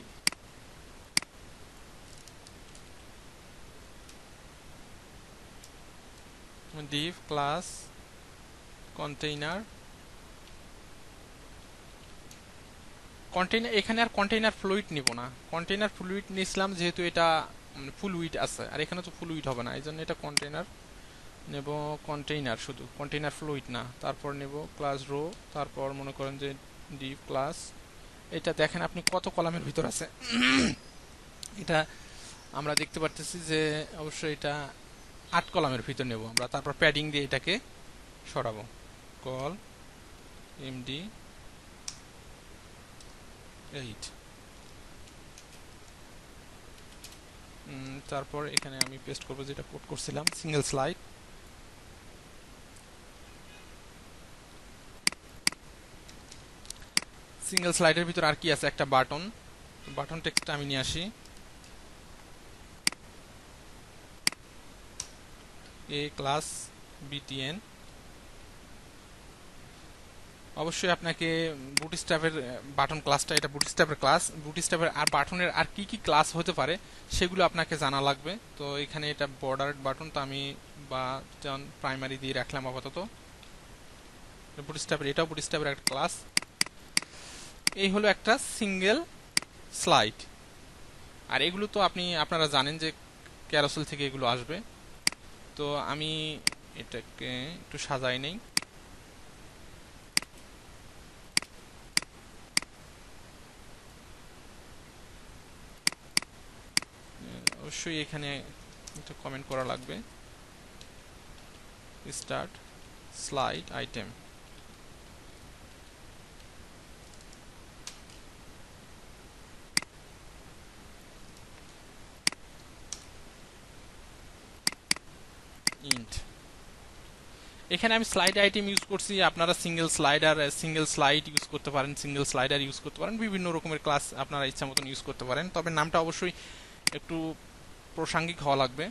div ক্লাস কন্টেইনার, কন্টেইনার এখানে আর কন্টেইনার ফ্লুইড নিব না, কন্টেইনার ফ্লুইড নিছিলাম যেহেতু এটা ফুল উইড আছে, আর এখানে তো ফুল উইড হবে না, এই জন্য এটা কন্টেইনার নেব, কন্টেইনার শুধু, কন্টেইনার ফ্লুইড না। তারপর নেব ক্লাস রো, তারপর মনে করেন যে ডিভ ক্লাস, এটা দেখেন আপনি কত কলামের ভিতর আছে এটা আমরা দেখতে পারতেছি যে অবশ্যই এটা 8 কলামের ভিতর নেব আমরা। তারপর প্যাডিং দিয়ে এটাকে সরাবো, কল এমডি 8। তারপর এখানে আমি পেস্ট করব যেটা কোড করছিলাম, সিঙ্গেল স্লাইড। সিঙ্গেল স্লাইডের ভিতর আর কি আছে, একটা বাটন, বাটন টেক্সটটা আমি নিয়ে আসি, এ ক্লাস বিটিএন। অবশ্যই আপনাকে বুটস্ট্র্যাপের বাটন ক্লাসটা, এটা বুটস্ট্র্যাপের ক্লাস, বুটস্ট্র্যাপের আর বাটনের আর কি কি ক্লাস হতে পারে সেগুলো আপনাকে জানা লাগবে। তো এখানে এটা বর্ডার বাটন, তো আমি বা যেমন প্রাইমারি দিয়ে রাখলাম আপাতত। বুটস্ট্র্যাপের, এটাও বুটস্ট্র্যাপের একটা ক্লাস। এই হলো একটা সিঙ্গেল স্লাইড। আর এগুলো তো আপনারা জানেন যে ক্যারোসেল থেকে এগুলো আসবে। তো আমি এটাকে একটু সাজাই নেই। অবশ্যই এখানে একটা কমেন্ট করা লাগবে, স্টার্ট স্লাইড আইটেম। ইন্ট, এখানে আমি স্লাইড আইটেম ইউজ করছি। আপনারা সিঙ্গেল স্লাইড ইউজ করতে পারেন, সিঙ্গেল স্লাইডার ইউজ করতে পারেন, বিভিন্ন রকমের ক্লাস আপনারা ইচ্ছা মতন ইউজ করতে পারেন। তবে নামটা অবশ্যই একটু প্রাসঙ্গিক হওয়া লাগবে।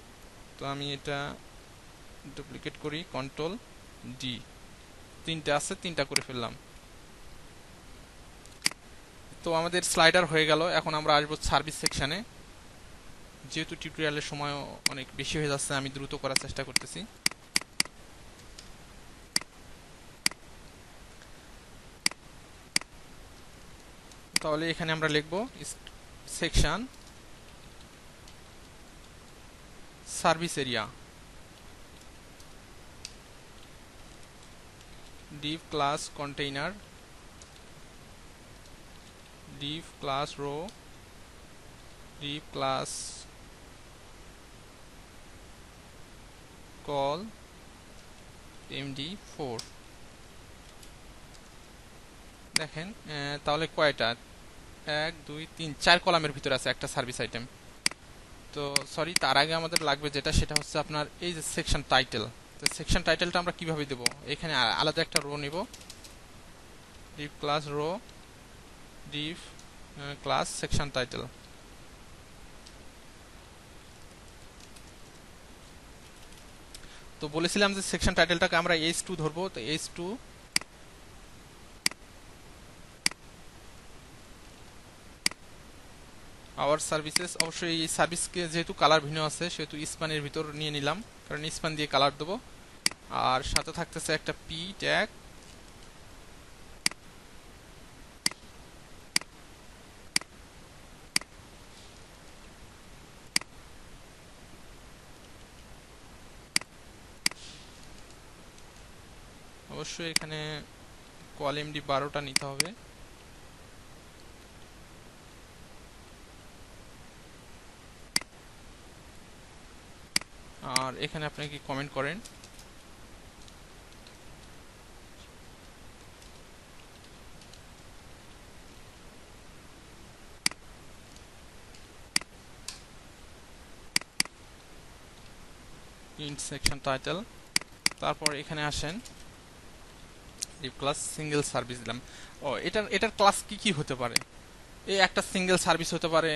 তো আমি এটা ডুপ্লিকেট করি, কন্ট্রোল ডি, তিনটা আছে, তিনটা করে ফেললাম। তো আমাদের স্লাইডার হয়ে গেল। এখন আমরা আসবো সার্ভিস সেকশনে। যেহেতু টিউটোরিয়ালের সময় অনেক বেশি হয়ে যাচ্ছে, আমি দ্রুত করার চেষ্টা করতেছি। তাহলে এখানে আমরা লিখব section service area, div class container, div class row, div class call md4। দেখেন তাহলে কয়টা, 1 2 3 4 কলামের ভিতরে আছে একটা সার্ভিস আইটেম। তো সরি, তার আগে আমাদের লাগবে যেটা, সেটা হচ্ছে আপনার এই যে সেকশন টাইটেল। তো সেকশন টাইটেলটা আমরা কিভাবে দেব, এখানে আলাদা একটা রো নিব, div class row, div class section title। তো বলেছিলাম যে সেকশন টাইটেলটাকে আমরা h2 ধরবো। তো h2 আওয়ার সার্ভিসেস। অবশ্যই এই সার্ভিসকে যেহেতু কালার ভিন্ন আছে সেহেতু স্প্যানের ভিতর নিয়ে নিলাম, কারণ স্প্যান দিয়ে কালার দেবো। আর সাথে থাকতেছে একটা পি ট্যাগ। অবশ্যই এখানে কল এমডি 12টা নিতে হবে। আর এখানে আপনি কি কমেন্ট করেন, ইন্ট সেকশন টাইটেল। তারপর এখানে আসেন, div ক্লাস সিঙ্গেল সার্ভিস দিলাম। ও এটার ক্লাস কি কি হতে পারে, এই একটা সিঙ্গেল সার্ভিস হতে পারে,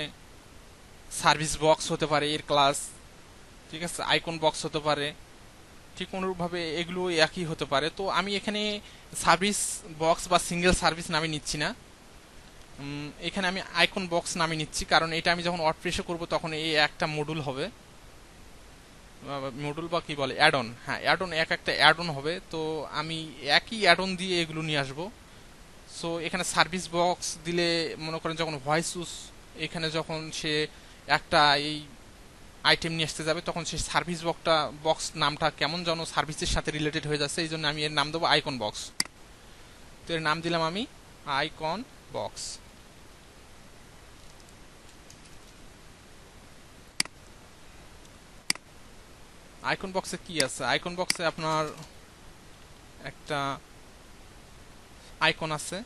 সার্ভিস বক্স হতে পারে এর ক্লাস, ঠিক আছে, আইকন বক্স হতে পারে, ঠিক অনুরূপভাবে এগুলো একই হতে পারে। তো আমি এখানে সার্ভিস বক্স বা সিঙ্গেল সার্ভিস নামে নিচ্ছি না, এখানে আমি আইকন বক্স নামে নিচ্ছি, কারণ এটা আমি যখন ওয়ার্ডপ্রেসে করব তখন এই একটা মডুল হবে, মডুল বা কি বলে, অ্যাড অন। হ্যাঁ, অ্যাড অন, একটা অ্যাড অন হবে। তো আমি একই অ্যাড অন দিয়ে এগুলো নিয়ে আসবো। সো এখানে সার্ভিস বক্স দিলে মনে করেন যখন ভয়েস ইউজ, এখানে যখন সে একটা এই আইটেম নিয়ে আসতে যাবে তখন সেই সার্ভিস বক্স নামটা কেমন যেন সার্ভিসের সাথে রিলেটেড হয়ে যাচ্ছে, এই জন্য আমি এর নাম দেবো আইকন বক্স। তো এর নাম দিলাম আমি আইকন বক্স। আইকন বক্সে কি আছে, আইকন বক্সে আপনার একটা আইকন আছে,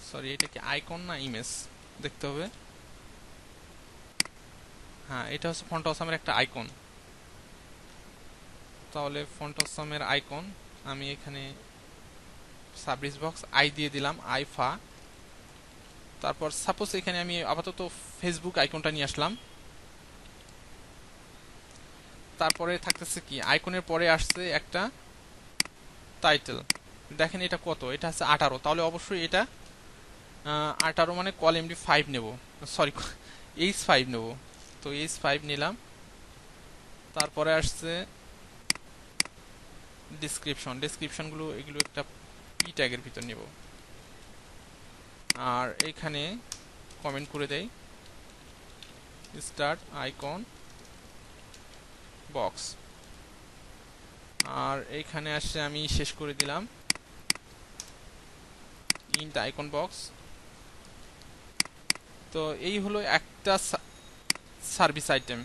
সরি এটা কি আইকন না ইমেজ দেখতে হবে। হ্যাঁ, এটা হচ্ছে ফন্ট অসামের একটা আইকন। তাহলে ফন্ট অসামের আইকন আমি এখানে সার্ভিস বক্স আই দিয়ে দিলাম, আইফা। তারপর সাপোজ এখানে আমি আপাতত ফেসবুক আইকনটা নিয়ে আসলাম। তারপরে থাকতেছে কি, আইকনের পরে আসছে একটা টাইটেল। দেখেন এটা কত, এটা হচ্ছে 18, তাহলে অবশ্যই এটা 18 মানে কল MD5 নেব, সরি H5 নেব। তো H5 নিলাম। তারপরে আসছে ডেসক্রিপশনগুলো, এগুলো একটা পি ট্যাগের ভিতর নেব। আর এখানে কমেন্ট করে দেই স্টার্ট আইকন বক্স। আর এইখানে আসছে আমি শেষ করে দিলাম ইন্ট আইকন বক্স। তো এই হলো একটা সার্ভিস আইটেম।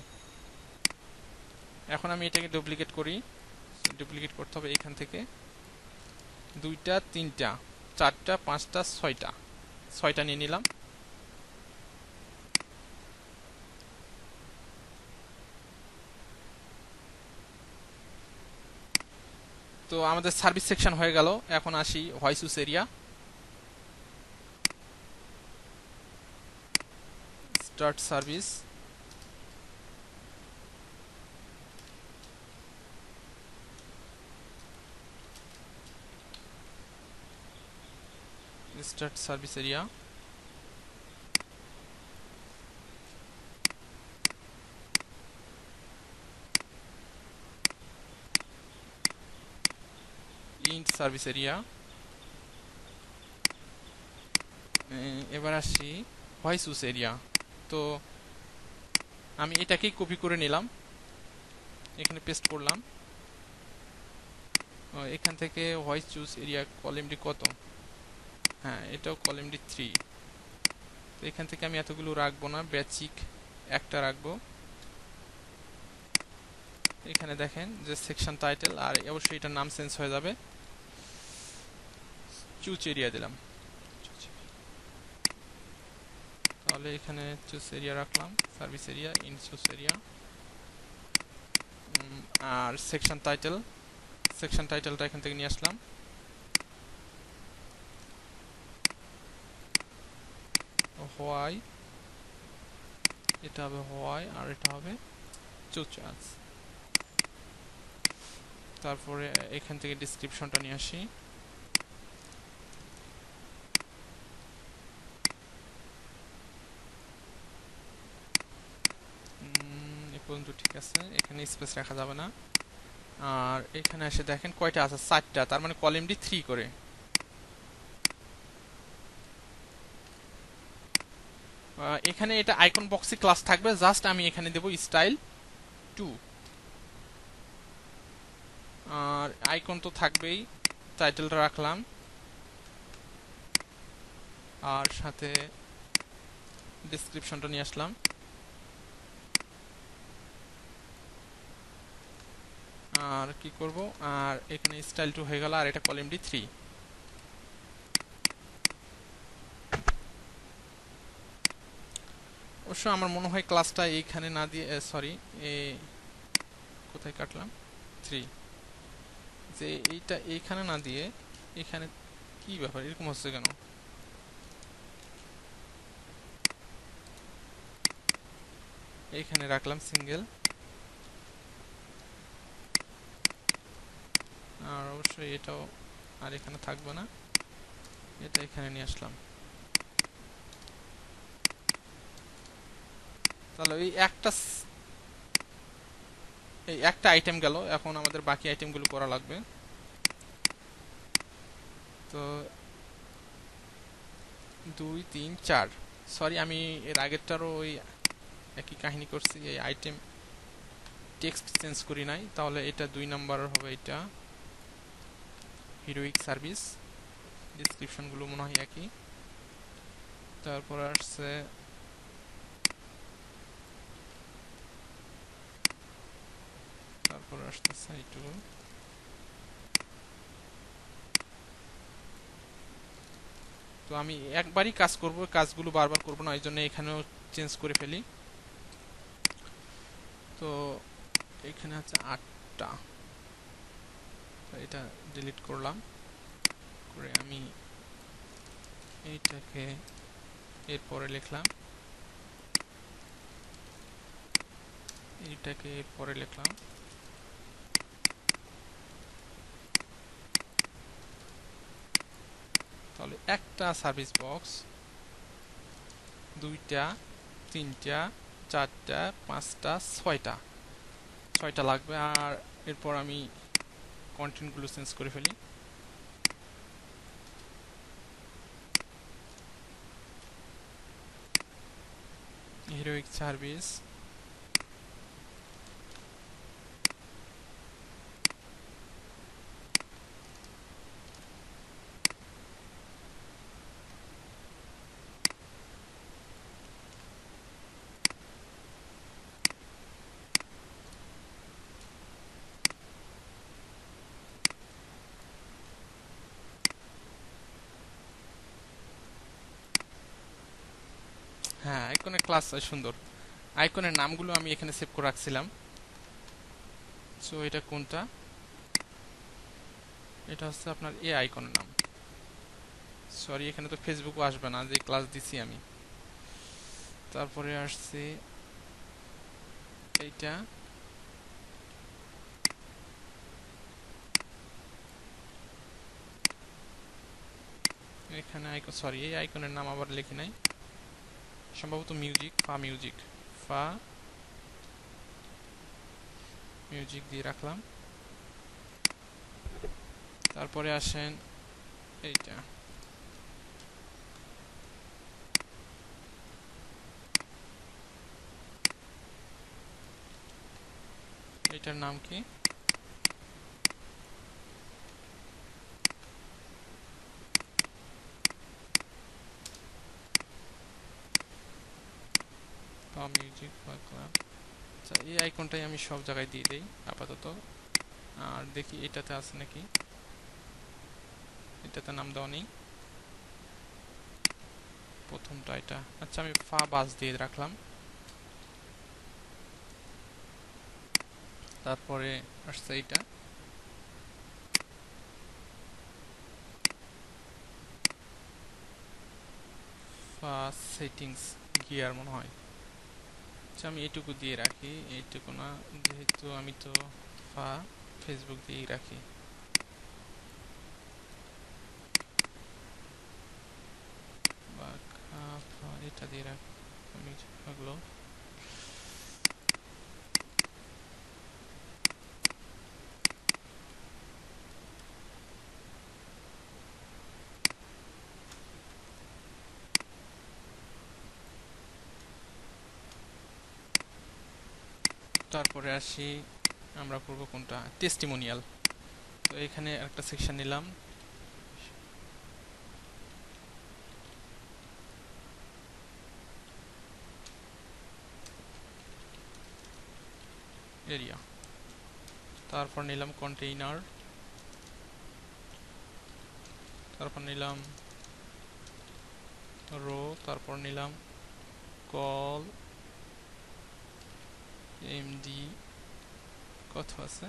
এখন আমি এটাকে ডুপ্লিকেট করি। ডুপ্লিকেট করতে হবে এখান থেকে 2টা 3টা 4টা 5টা 6টা নিয়ে নিলাম। তো আমাদের সার্ভিস সেকশন হয়ে গেল। এখন আসি voice use area. Start service. Start service area. Int service area. এবার আসি ভয়েস ইউজ এরিয়া। তো আমি এটাকেই কপি করে নিলাম, এখানে পেস্ট করলাম। এখান থেকে ভয়েস ইউজ এরিয়া কলামটি কত, হ্যাঁ এটাও কলামটি 3। তো এখান থেকে আমি এতগুলো রাখবো না, বেসিক একটা রাখবো। এখানে দেখেন যে সেকশন টাইটেল, আর অবশ্যই এটার নাম চেঞ্জ হয়ে যাবে। চুজ এরিয়া দিলাম, তাহলে এখানে চুজ এরিয়া রাখলাম, service area in choose area. আর সেকশন টাইটেলটা এখান থেকে নিয়ে আসলাম। হোয়াই, এটা হবে হোয়াই, আর এটা হবে চুজ আজ। তারপরে এখান থেকে ডেসক্রিপশনটা নিয়ে আসি। এ পর্যন্ত ঠিক আছে, এখানে স্পেস রাখা যাবে না। আর এখানে এসে দেখেন কয়টা আছে, 4টা, তার মানে কলামটি 3 করে। এখানে এটা আইকন বক্সে ক্লাস থাকবে, জাস্ট আমি এখানে দেব স্টাইল 2। আর আইকন তো থাকবেই, টাইটেলটা রাখলাম, আর সাথে ডেসক্রিপশনটা নিয়ে আসলাম। আর কি করব, আর এখানে স্টাইল 2 হয়ে গেল, আর এটা কলামটি 3। অবশ্য আমার মনে হয় ক্লাসটা এইখানে না দিয়ে, সরি কোথায় কাটলাম, 3, যে এইটা এইখানে না দিয়ে এখানে, কি ব্যাপার এরকম হচ্ছে কেন? এইখানে রাখলাম সিঙ্গেল। আর অবশ্যই এটাও আর এখানে থাকবে না, এটা এখানে নিয়ে আসলাম। তাহলে এই একটা আইটেম গেল, এখন আমাদের বাকি আইটেমগুলো করা লাগবে। তো 2 3 4, সরি আমি এর আগেরটারও ওই একই কাহিনী করছি, এই আইটেম টেক্সট চেঞ্জ করি নাই। তাহলে এটা 2 নাম্বার হবে, এটা হিরোইক সার্ভিস। ডেসক্রিপশনগুলো মনে হয় একই। তারপর আসছে এইটু। তো আমি একবারই কাজ করব, কাজগুলো বারবার করব না, এই জন্য এখানেও চেঞ্জ করে ফেলি। তো এখানে আছে 8টা, এটা ডিলিট করলাম, করে আমি এইটাকে এরপরে লিখলাম এইটাকে, এরপরে লিখলাম তাহলে একটা সার্ভিস বক্স, দুইটা, তিনটা, চারটা, পাঁচটা, ছয়টা লাগবে। আর এরপর আমি কন্টেন্টগুলো চেঞ্জ করে ফেলি। হিরোইক সার্ভিস, হ্যাঁ আইকনের ক্লাস সুন্দর। আইকনের নামগুলো আমি এখানে সেভ করে রাখছিলাম। সো এটা কোনটা? এটা হচ্ছে আপনার এ আইকনের নাম। সরি, এখানে তো ফেসবুকও আসবে না, যে ক্লাস দিছি আমি। তারপরে আসছে এইটা, এখানে আইকন, সরি এই আইকনের নাম আবার লিখি নাই, সম্ভবত মিউজিক, ফা মিউজিক দিয়ে রাখলাম। তারপরে আসেন এইটা, এইটার নাম কি? ফা মিউজিক, ফা ক্লাব। আচ্ছা, এই আইকনটাই আমি সব জায়গায় দিয়ে দেই আপাতত। আর দেখি এটাতে আছে নাকি, এটাতে নাম দেওয়া নেই, প্রথমটা এটা। আচ্ছা, আমি ফা বাস দিয়ে রাখলাম। তারপরে আসছে এইটা, ফা সেটিংস গিয়ার মনে হয়। আচ্ছা, আমি এইটুকু দিয়ে রাখি, এইটুকু না, যেহেতু আমি তো ফা ফেসবুক দিয়েই রাখি। বা ফা এটা দিয়ে রাখি আমি থাকলো। তারপরে আসি, আমরা করব কোনটা, টেস্টিমোনিয়াল। তো এখানে একটা সেকশন নিলাম, এরিয়া। তারপর নিলাম কন্টেইনার, তারপর নিলাম রো, তারপর নিলাম কল এমডি, কত আছে,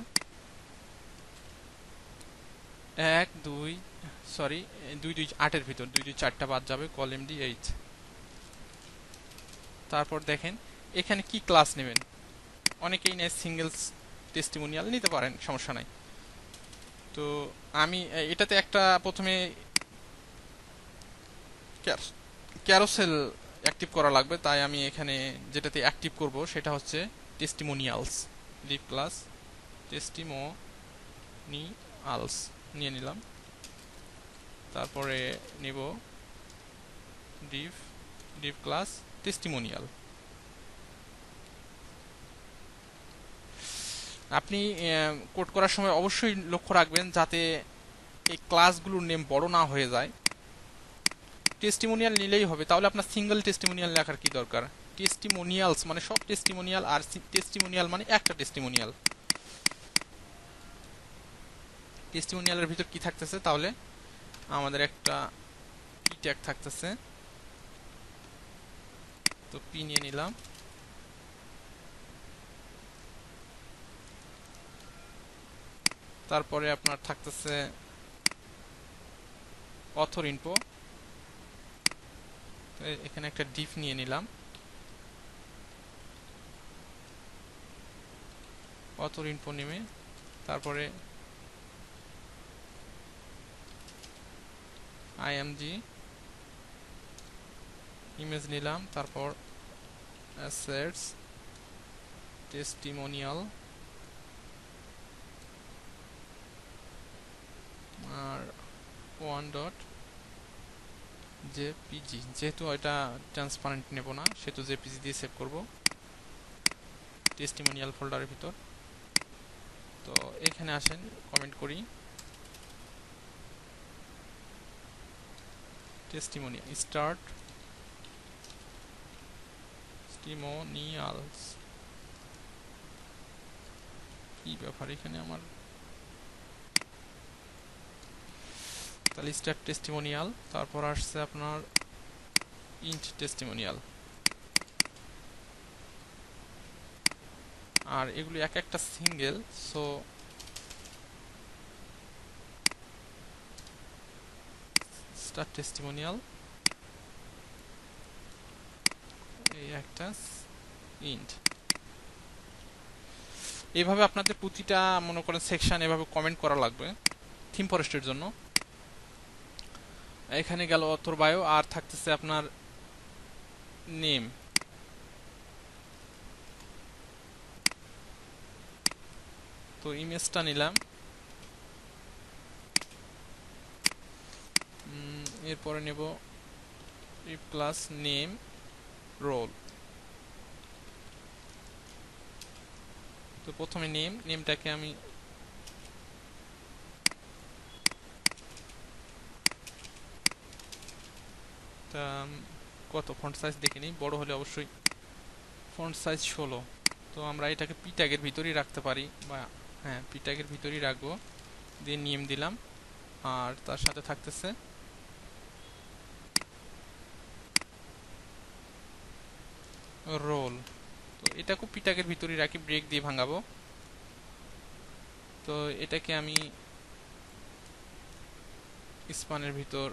এক দুই, সরি দুই দুই আটের ভিতর দুই দুই চারটা বাদ যাবে, কল এমডি 8। তারপর দেখেন এখানে কি ক্লাস নেবেন, অনেকেই নেয় সিঙ্গেলস টেস্টিমোনিয়াল, নিতে পারেন, সমস্যা নাই। তো আমি এটাতে একটা প্রথমে ক্যারোসেল অ্যাক্টিভ করা লাগবে, তাই আমি এখানে যেটাতে অ্যাক্টিভ করব সেটা হচ্ছে টেস্টিমোনিয়ালস। ডিভ ক্লাস টেস্টিমোনিয়ালস নিয়ে নিলাম। তারপরে নিব ডিভ ডিভ ক্লাস টেস্টিমোনিয়াল। আপনি কোড করার সময় অবশ্যই লক্ষ্য রাখবেন যাতে এই ক্লাসগুলোর নেম বড় না হয়ে যায়। টেস্টিমোনিয়াল নিলেই হবে, তাহলে আপনার সিঙ্গেল টেস্টিমোনিয়াল লেখার কি দরকার। টেস্টিমোনিয়ালস মানে সব টেস্টিমোনিয়াল, আর টেস্টিমোনিয়াল মানে একটা টেস্টিমোনিয়াল। টেস্টিমোনিয়ালের ভিতর কি থাকতেছে, তাহলে আমাদের একটা পি ট্যাগ থাকতেছে, তো পি নিয়ে নিলাম। তারপরে আপনার থাকতেছে অথর ইনফো, এখানে একটা ডিফ নিয়ে নিলাম, অথর ইনফো নেমে, তারপরে আইএমজি ইমেজ নিলাম, তারপর অ্যাসেটস টেস্টিমোনিয়াল আর ওয়ান ডট জেপিজি, যেহেতু এটা ট্রান্সপারেন্ট নেব না সেহেতু জেপিজি দিয়ে সেভ করব টেস্টিমোনিয়াল ফোল্ডারের ভিতর। তো এখানে আসেন, কমেন্ট করি টেস্টিমোনিয়াল স্টার্ট টেস্টিমোনিয়ালস। কি ব্যাপার এখানে আমার, তাহলে স্টার্ট টেস্টিমোনিয়াল, তারপর আসছে আপনার ইন্ট টেস্টিমোনিয়াল, আর এগুলি এক একটা সিঙ্গেল। সো স্টার্ট টেস্টিমোনিয়াল, এই একটা ইন্ট। এইভাবে আপনাদের প্রতিটা মনে করেন সেকশন এভাবে কমেন্ট করা লাগবে থিম ফরেস্টের জন্য। এখানে গেল অথর বায়ো, আর থাকতেছে আপনার নেম। তো ইমেজটা নিলাম, এরপরে নেব প্লাস নেম রোল। তো প্রথমে নেমটাকে আমি কত ফন্ট সাইজ দেখে নিই, বড় হলে অবশ্যই ফন্ট সাইজ 16। তো আমরা এটাকে পি ট্যাগের ভিতরেই রাখতে পারি, বা হ্যাঁ পি ট্যাগের ভিতরেই রাখবো, দিয়ে নেম দিলাম, আর তার সাথে থাকতেছে রোল। তো এটাকে পি ট্যাগের ভিতরেই রাখি, ব্রেক দিয়ে ভাঙাবো। তো এটাকে আমি স্পানের ভিতর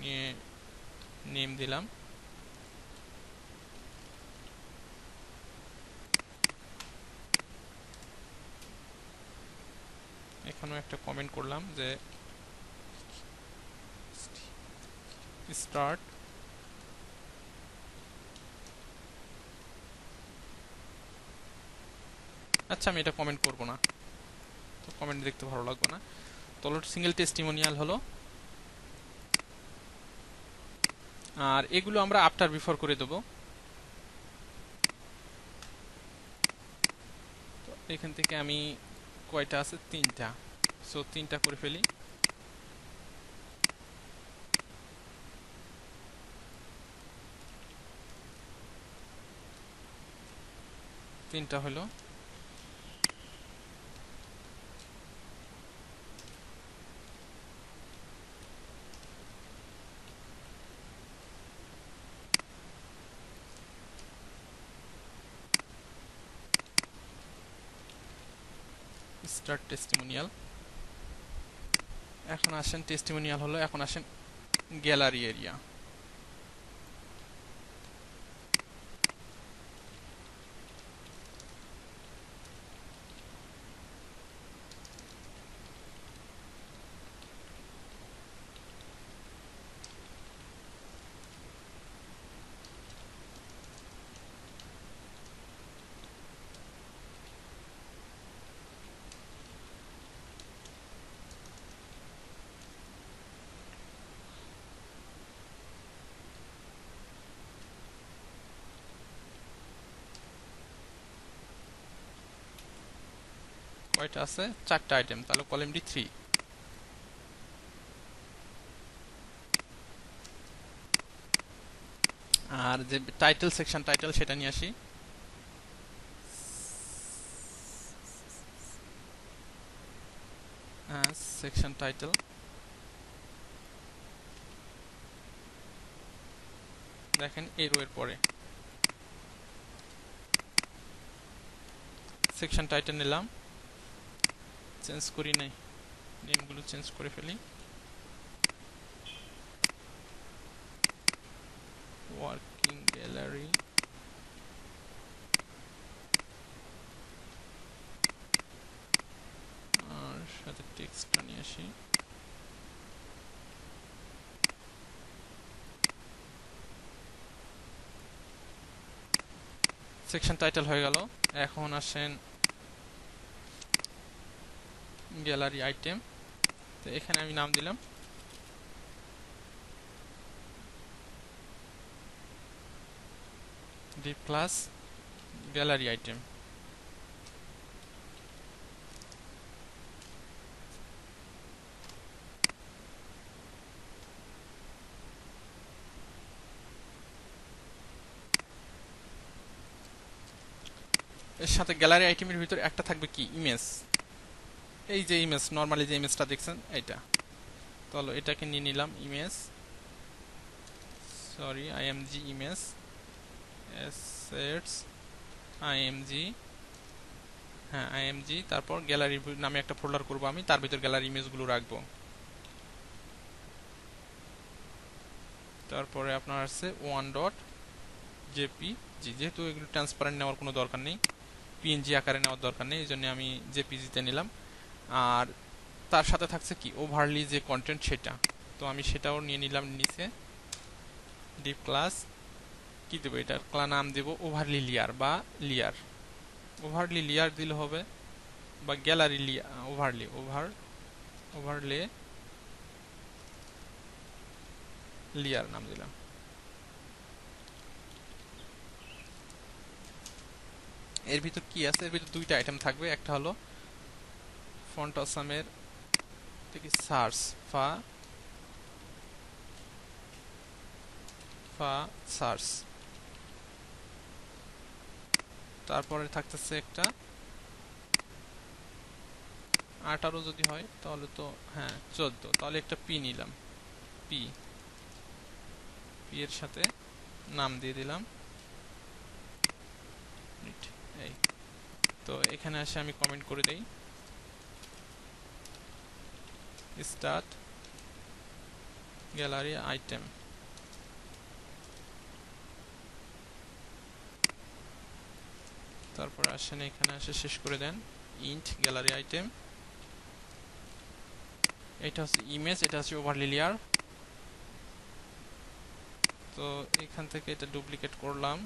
নিয়ে নেম দিলাম, এখানেও একটা কমেন্ট করলাম যে স্টার্ট আচ্ছা আমি এটা কমেন্ট করব না, তো কমেন্ট দেখতে ভালো লাগবে না। তো সিঙ্গেল টেস্টিমোনিয়াল হলো, আর এগুলো আমরা আফটার বিফোর করে দেব। তো এখান থেকে আমি কয়টা আছে, 3টা, সো 3টা করে ফেলি। তিনটা হলো, স্টার্ট টেস্টিমোনিয়াল। এখন আসেন টেস্টিমোনিয়াল হলো, এখন আসেন গ্যালারি এরিয়া। কয়টা আছে, 4টা আইটেম, তাহলে কলাম ডি 3। আর যে টাইটেল সেকশন টাইটেল সেটা নিয়ে আসি, সেকশন টাইটেল, দেখেন এই রো এর পরে সেকশন টাইটেল নিলাম, চেঞ্জ করি নাই, নেমগুলো চেঞ্জ করে ফেলি, ওয়ার্কিং গ্যালারি, আর সাথে টেক্সটটা নিয়ে আসি। সেকশন টাইটেল হয়ে গেল। এখন আসেন গ্যালারি আইটেম। তো এখানে আমি নাম দিলাম ডিপ ক্লাস গ্যালারি আইটেম। এর সাথে গ্যালারি আইটেমের ভিতরে একটা থাকবে কি, ইমেজ। এই যে ইমেজ, নর্মালি যে ইমেজটা দেখছেন এইটা, তাহলে এটাকে নিয়ে নিলাম image, sorry IMG image, assets IMG, হ্যাঁ আইএমজি। তারপর গ্যালারি নামে একটা ফোল্ডার করব আমি, তার ভিতর গ্যালারি ইমেজগুলো রাখবো। তারপরে আপনার আছে ওয়ান ডট জেপিজি, যেহেতু এগুলো ট্রান্সপারেন্ট নেওয়ার কোনো দরকার নেই, পিএনজি আকারে নেওয়ার দরকার নেই, এই জন্য আমি জেপিজিতে নিলাম। আর তার সাথে থাকছে কি ওভারলি যে কন্টেন্ট সেটা, তো আমি সেটাও নিয়ে নিলাম নিচে। ডিপ ক্লাস কি দেবো, এটার নাম দেবো ওভারলি লেয়ার বা লেয়ার, ওভারলি লেয়ার দিলে হবে, বা গ্যালারি ওভারলি ওভারলে লেয়ার নাম দিলাম। এর ভিতর কি আছে, এর ভিতর দুইটা আইটেম থাকবে, একটা হলো ফন্ট অসামের থেকে সার্চ ফা সার্চ, তারপরে থাকতেছে একটা 18 যদি হয় তাহলে তো, হ্যাঁ 14, তাহলে একটা পি নিলাম, পি এর সাথে নাম দিয়ে দিলাম। এই তো এখানে এসে আমি কমেন্ট করে দেই স্টার্ট গ্যালারি আইটেম। তারপরে আসেন এখানে এসে শেষ করে দেন ইন্ট গ্যালারি আইটেম। এটা হচ্ছে ইমেজ, এটা হচ্ছে ওভারলি লেয়ার। তো এখান থেকে এটা ডুপ্লিকেট করলাম,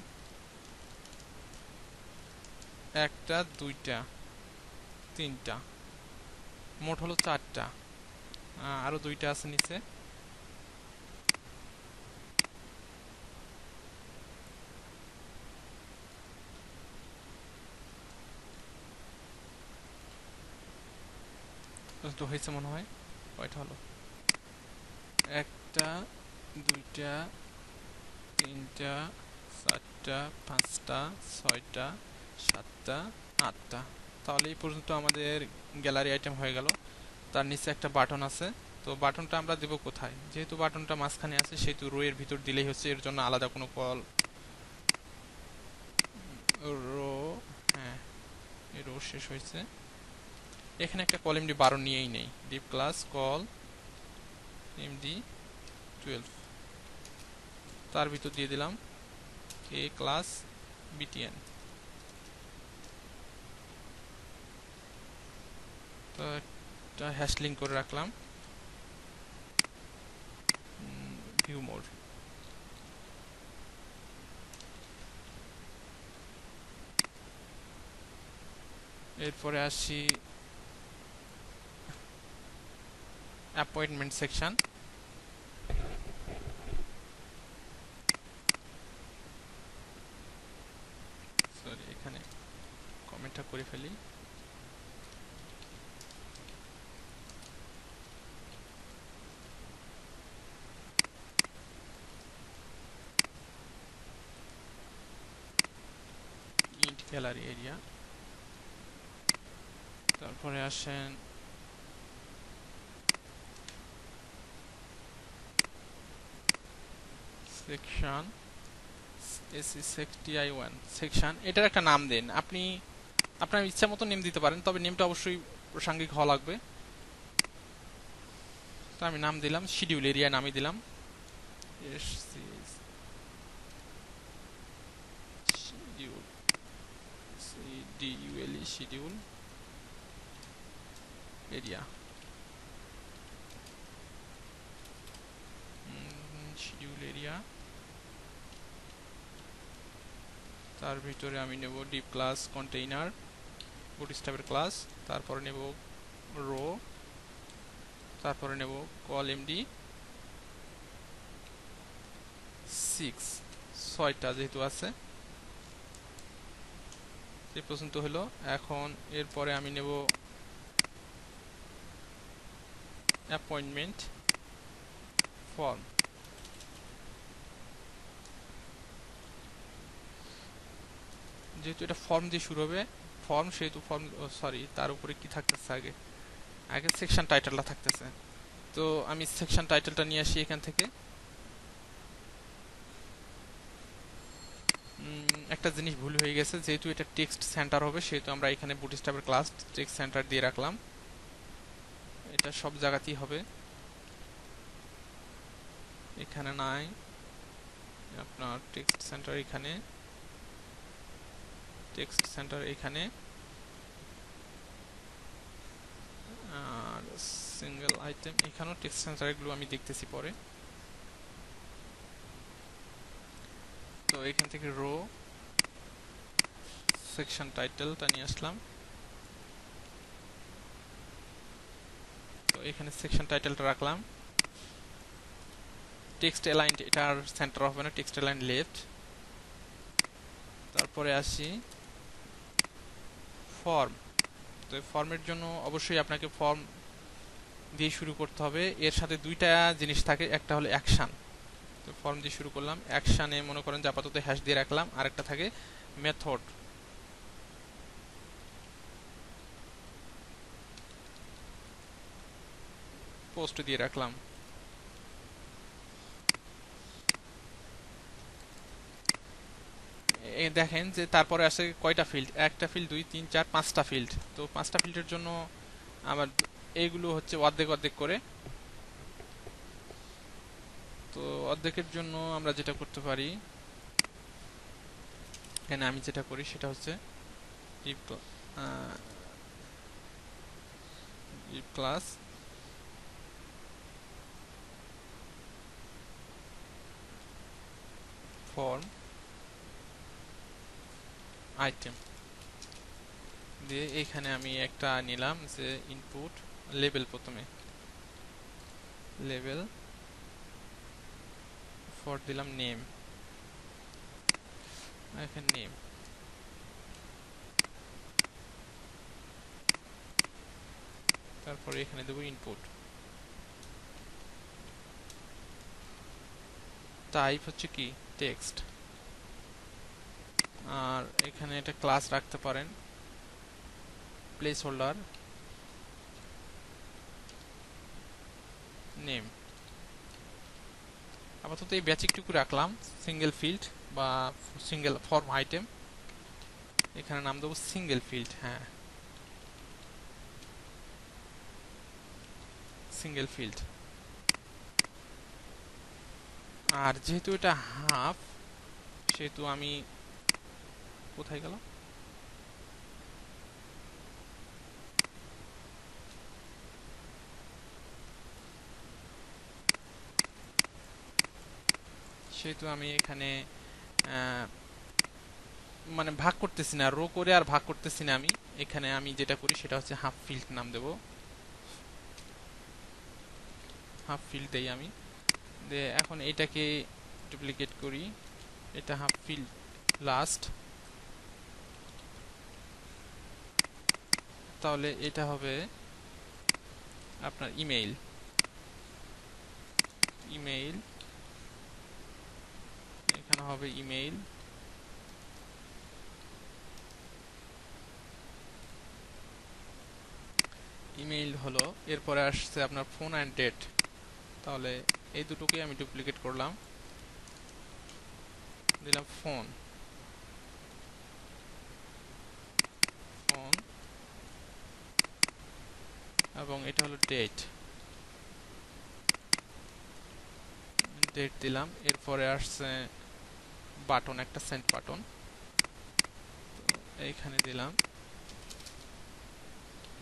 একটা দুইটা তিনটা, মোট হলো 4টা, আরো দুইটা আছে নিচে। তো হয়েছে মনে হয়, কয়টা হলো, একটা দুইটা তিনটা চারটা পাঁচটা ছয়টা সাতটা আটটা। তাহলে এই পর্যন্ত আমাদের গ্যালারি আইটেম হয়ে গেল। তার নিচে একটা বাটন আছে, তো বাটনটা আমরা দেব কোথায়, যেহেতু বাটনটা মাঝখানে আছে সেহেতু রো এর ভিতর দিলেই হচ্ছে, এর জন্য আলাদা কোনো কল রো, হ্যাঁ এই রো শেষ হয়েছে। এখানে একটা কল এমডি 12 নিয়েই নেই, ডিপ ক্লাস কল এমডি 12, তার ভিতর দিয়ে দিলাম এ ক্লাস বিটিএন। তো একটা হ্যাশ লিঙ্ক করে রাখলাম ভিউ মোড। এরপরে আসি অ্যাপয়েন্টমেন্ট সেকশন। সরি এখানে কমেন্টটা করে ফেলি। ইন্ট গ্যালারি এরিয়া, তারপরে আসেন সেকশন SC60I1 সেকশন, এটার একটা নাম দেন আপনি, আপনার ইচ্ছা মতো নেম দিতে পারেন, তবে নেমটা অবশ্যই প্রাসঙ্গিক হওয়া লাগবে। তো আমি নাম দিলাম শিডিউল এরিয়া, নামই দিলাম DULE schedule area, schedule area, তার ভিতরে আমি নেব ডিপ ক্লাস কন্টেইনার বুটস্ট্র্যাপের ক্লাস, তারপরে নেব রো, তারপরে নেব কল এমডি 6 যেহেতু আছে এ পর্যন্ত হলো। এখন এরপরে আমি নেব অ্যাপয়েন্টমেন্ট ফর্ম, যেহেতু এটা ফর্ম দিয়ে শুরু হবে, ফর্ম সেহেতু ফর্ম, সরি তার উপরে কি থাকতেছে, আগে আগে সেকশন টাইটেলটা থাকতেছে। তো আমি সেকশন টাইটেলটা নিয়ে আসি এখান থেকে। একটা জিনিস ভুল হয়ে গেছে, যেহেতু এটা টেক্সট সেন্টার হবে সেহেতু আমরা এখানে বুটস্ট্র্যাপের ক্লাস টেক্সট সেন্টার দিয়ে রাখলাম। এটা সব জায়গাতেই হবে, এখানে নাই, আপনার টেক্সট সেন্টার এখানে, টেক্সট সেন্টার এখানে, আর সিঙ্গেল আইটেম এখানেও টেক্সট সেন্টার, এগুলো আমি দেখতেছি পরে। তো এখান থেকে রো সেকশন টাইটেলটা নিয়ে আসলাম। তো এখানে সেকশন টাইটেলটা রাখলাম। টেক্সট অ্যালাইন্ড, এটা আর সেন্টার হবে না, টেক্সট অ্যালাইন্ড লেফট। তারপরে আসি ফর্ম। তো ফর্মের জন্য অবশ্যই আপনাকে ফর্ম দিয়ে শুরু করতে হবে। এর সাথে দুইটা জিনিস থাকে, একটা হলো অ্যাকশন। তো ফর্ম দিয়ে শুরু করলাম, অ্যাকশানে মনে করেন যে আপাতত হ্যাশ দিয়ে রাখলাম, আর একটা থাকে মেথড। পোস্ট দিয়ে রাখলাম। দেখেন যে তারপরে আসে কয়টা ফিল্ড, একটা ফিল্ড, 2 3 4 5টা ফিল্ড। তো 5টা ফিল্ডের জন্য আমার এইগুলো হচ্ছে অর্ধেক অর্ধেক করে। তো অর্ধেকের জন্য আমরা যেটা করতে পারি, এখানে আমি যেটা করি সেটা হচ্ছে ক্লাস ফর্ম আইটেম দিয়ে এখানে আমি একটা নিলাম যে ইনপুট লেবেল, প্রথমে লেবেল ফর দিলাম নেম, এখানে নেম, তারপরে এখানে দেবো ইনপুট, টাইপ হচ্ছে কি টেক্সট। আর এখানে একটা ক্লাস রাখতে পারেন প্লেস হোল্ডার নেম। আপাতত এই বেসিকটুকু রাখলাম, সিঙ্গেল ফিল্ড বা সিঙ্গেল ফর্ম আইটেম, এখানে নাম দেবো সিঙ্গেল ফিল্ড, হ্যাঁ সিঙ্গেল ফিল্ড। আর যেহেতু এটা হাফ সেহেতু আমি, কোথায় গেল, সেহেতু আমি এখানে মানে ভাগ করতেছি না, রো করে আর ভাগ করতেছি না আমি। এখানে আমি যেটা করি সেটা হচ্ছে হাফ ফিল্ড নাম দেব, হাফ ফিল্ড দেই আমি। দিয়ে এখন এটাকে ডুপ্লিকেট করি, এটা হাফ ফিল্ড লাস্ট, তাহলে এটা হবে আপনার ইমেইল, ইমেইল এখানে হবে ইমেইল, ইমেইল হলো। এরপরে আসছে আপনার ফোন অ্যান্ড ডেট, তাহলে এই দুটোকে আমি ডুপ্লিকেট করলাম, দিলাম ফোন, ফোন, এবং এটা হলো ডেট, ডেট দিলাম। এরপরে আসছে বাটন, একটা সেন্ড বাটন, এইখানে দিলাম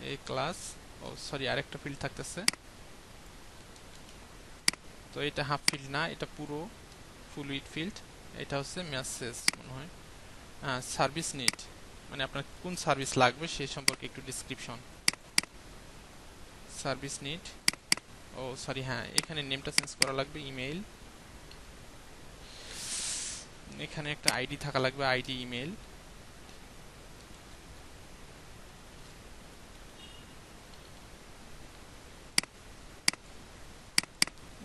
এই ক্লাস, ও সরি আরেকটা ফিল্ড থাকতেছে, তো এটা হাফ ফিল্ড না, এটা পুরো ফুল উইড ফিল্ড। এটা হচ্ছে মেসেজ মনে হয়, সার্ভিস নিড, মানে আপনার কোন সার্ভিস লাগবে সেই সম্পর্কে একটু ডিসক্রিপশন। সার্ভিস নিড, ও সরি হ্যাঁ, এখানে নেমটা চেঞ্জ করা লাগবে, ইমেইল, এখানে একটা আইডি থাকা লাগবে, আইডি ইমেইল,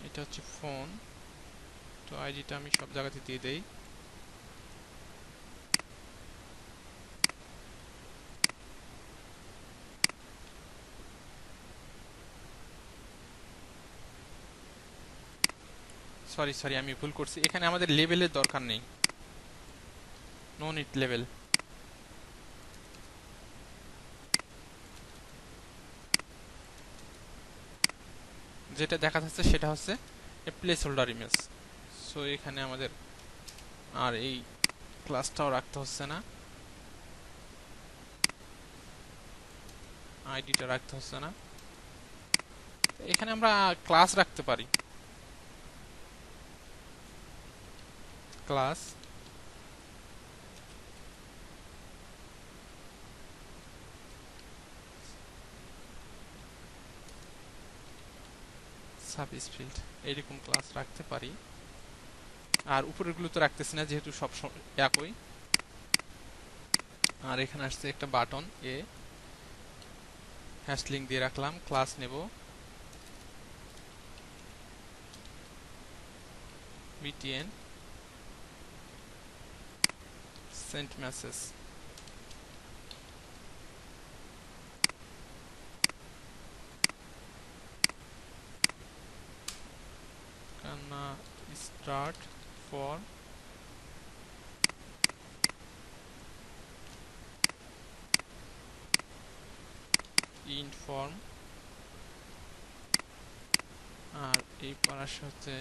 এটা হচ্ছে ফোন, তো আইডিটা আমি সব জায়গাতে দিয়ে দেই। সরি সরি আমি ভুল করছি, এখানে আমাদের লেভেলের দরকার নেই, নো নিড লেভেল। যেটা দেখা যাচ্ছে সেটা হচ্ছে প্লেস হোল্ডার ইমেজ। সো এখানে আমাদের আর এই ক্লাসটাও রাখতে হচ্ছে না, আইডিটা রাখতে হচ্ছে না, এখানে আমরা ক্লাস রাখতে পারি, ক্লাস সার্ভিস ফিল্ড, এইরকম ক্লাস রাখতে পারি। আর উপরেরগুলো তো রাখতেছি না যেহেতু সব একই। আর এখানে আসছে একটা বাটন এ, হ্যাশ লিঙ্ক দিয়ে রাখলাম, ক্লাস নেব btn send message, start for inform, আর এই পাশে হচ্ছে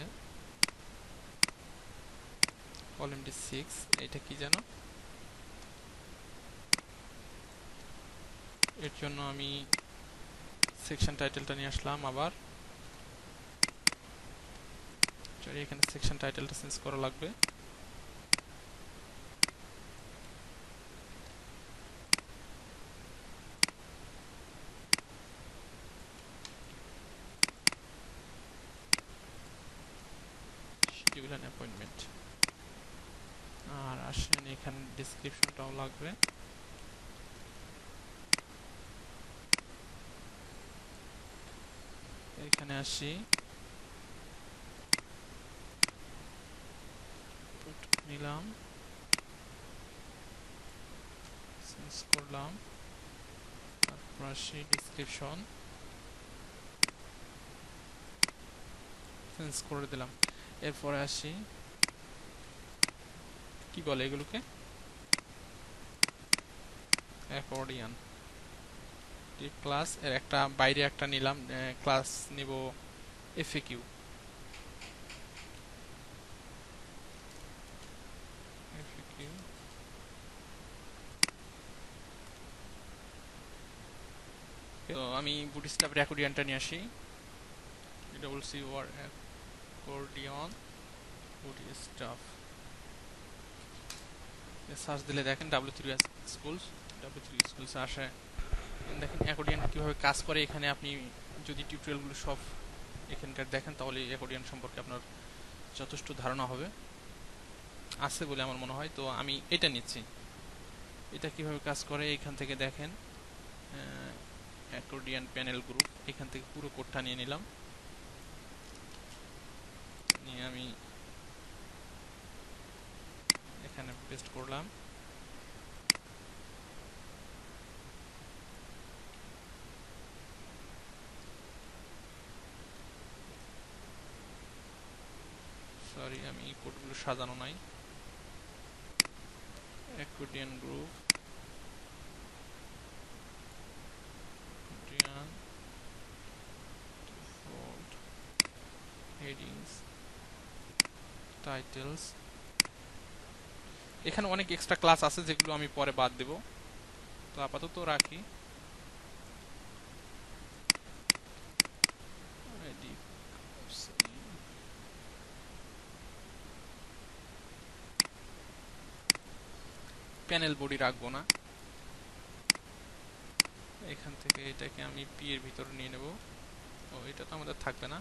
কলাম ডি 6, এটা কি জানো, এর জন্য আমি সেকশন টাইটেলটা নিয়ে আসলাম আবার, এখানে সেকশন টাইটেলটা চেঞ্জ করা লাগবে, শিডিউল এন্ড অ্যাপয়েন্টমেন্ট। আর আসেন এখানে ডেসক্রিপশনটাও লাগবে, এখানে আসি, নিলাম, চেঞ্জ করলাম, তারপর আসি ডেসক্রিপশন, চেঞ্জ করে দিলাম। এরপরে আসি কি বলে এগুলোকে, অ্যাকর্ডিয়ান ক্লাস, এর একটা বাইরে একটা নিলাম, ক্লাস নিব এফএকিউ, এফএকিউ তো আমি বুটস্ট্র্যাপ অ্যাকর্ডিয়ানটা নিয়ে আসি, ডব্লিউসি ওয়ার অ্যাকর্ডিয়ন বুটস্ট্র্যাপ, সার্চ দিলে দেখেন W3 স্কুলস, W3 স্কুলস আসে, দেখেন অ্যাকর্ডিয়ান কিভাবে কাজ করে। এখানে আপনি যদি টিউটোরিয়ালগুলো সব এখানকার দেখেন তাহলে অ্যাকর্ডিয়ান সম্পর্কে আপনার যথেষ্ট ধারণা হবে, আছে বলে আমার মনে হয়। তো আমি এটা নিচ্ছি, এটা কিভাবে কাজ করে এখান থেকে দেখেন, অ্যাকর্ডিয়ান প্যানেল গ্রুপ, এখান থেকে পুরো কোডটা নিয়ে নিলাম, নিয়ে আমি এখানে পেস্ট করলাম, সরি আমি কোডগুলো সাজানো নাই, accordion group, accordion default headings titles, এখানে অনেক এক্সট্রা ক্লাস আছে যেগুলো আমি পরে বাদ দেব, তো আপাতত রাখি। প্যানেল বডি রাখবো না, এখান থেকে এটাকে আমি পি এর ভিতরে নিয়ে নেব। ও এটা তো আমাদের থাকবে না,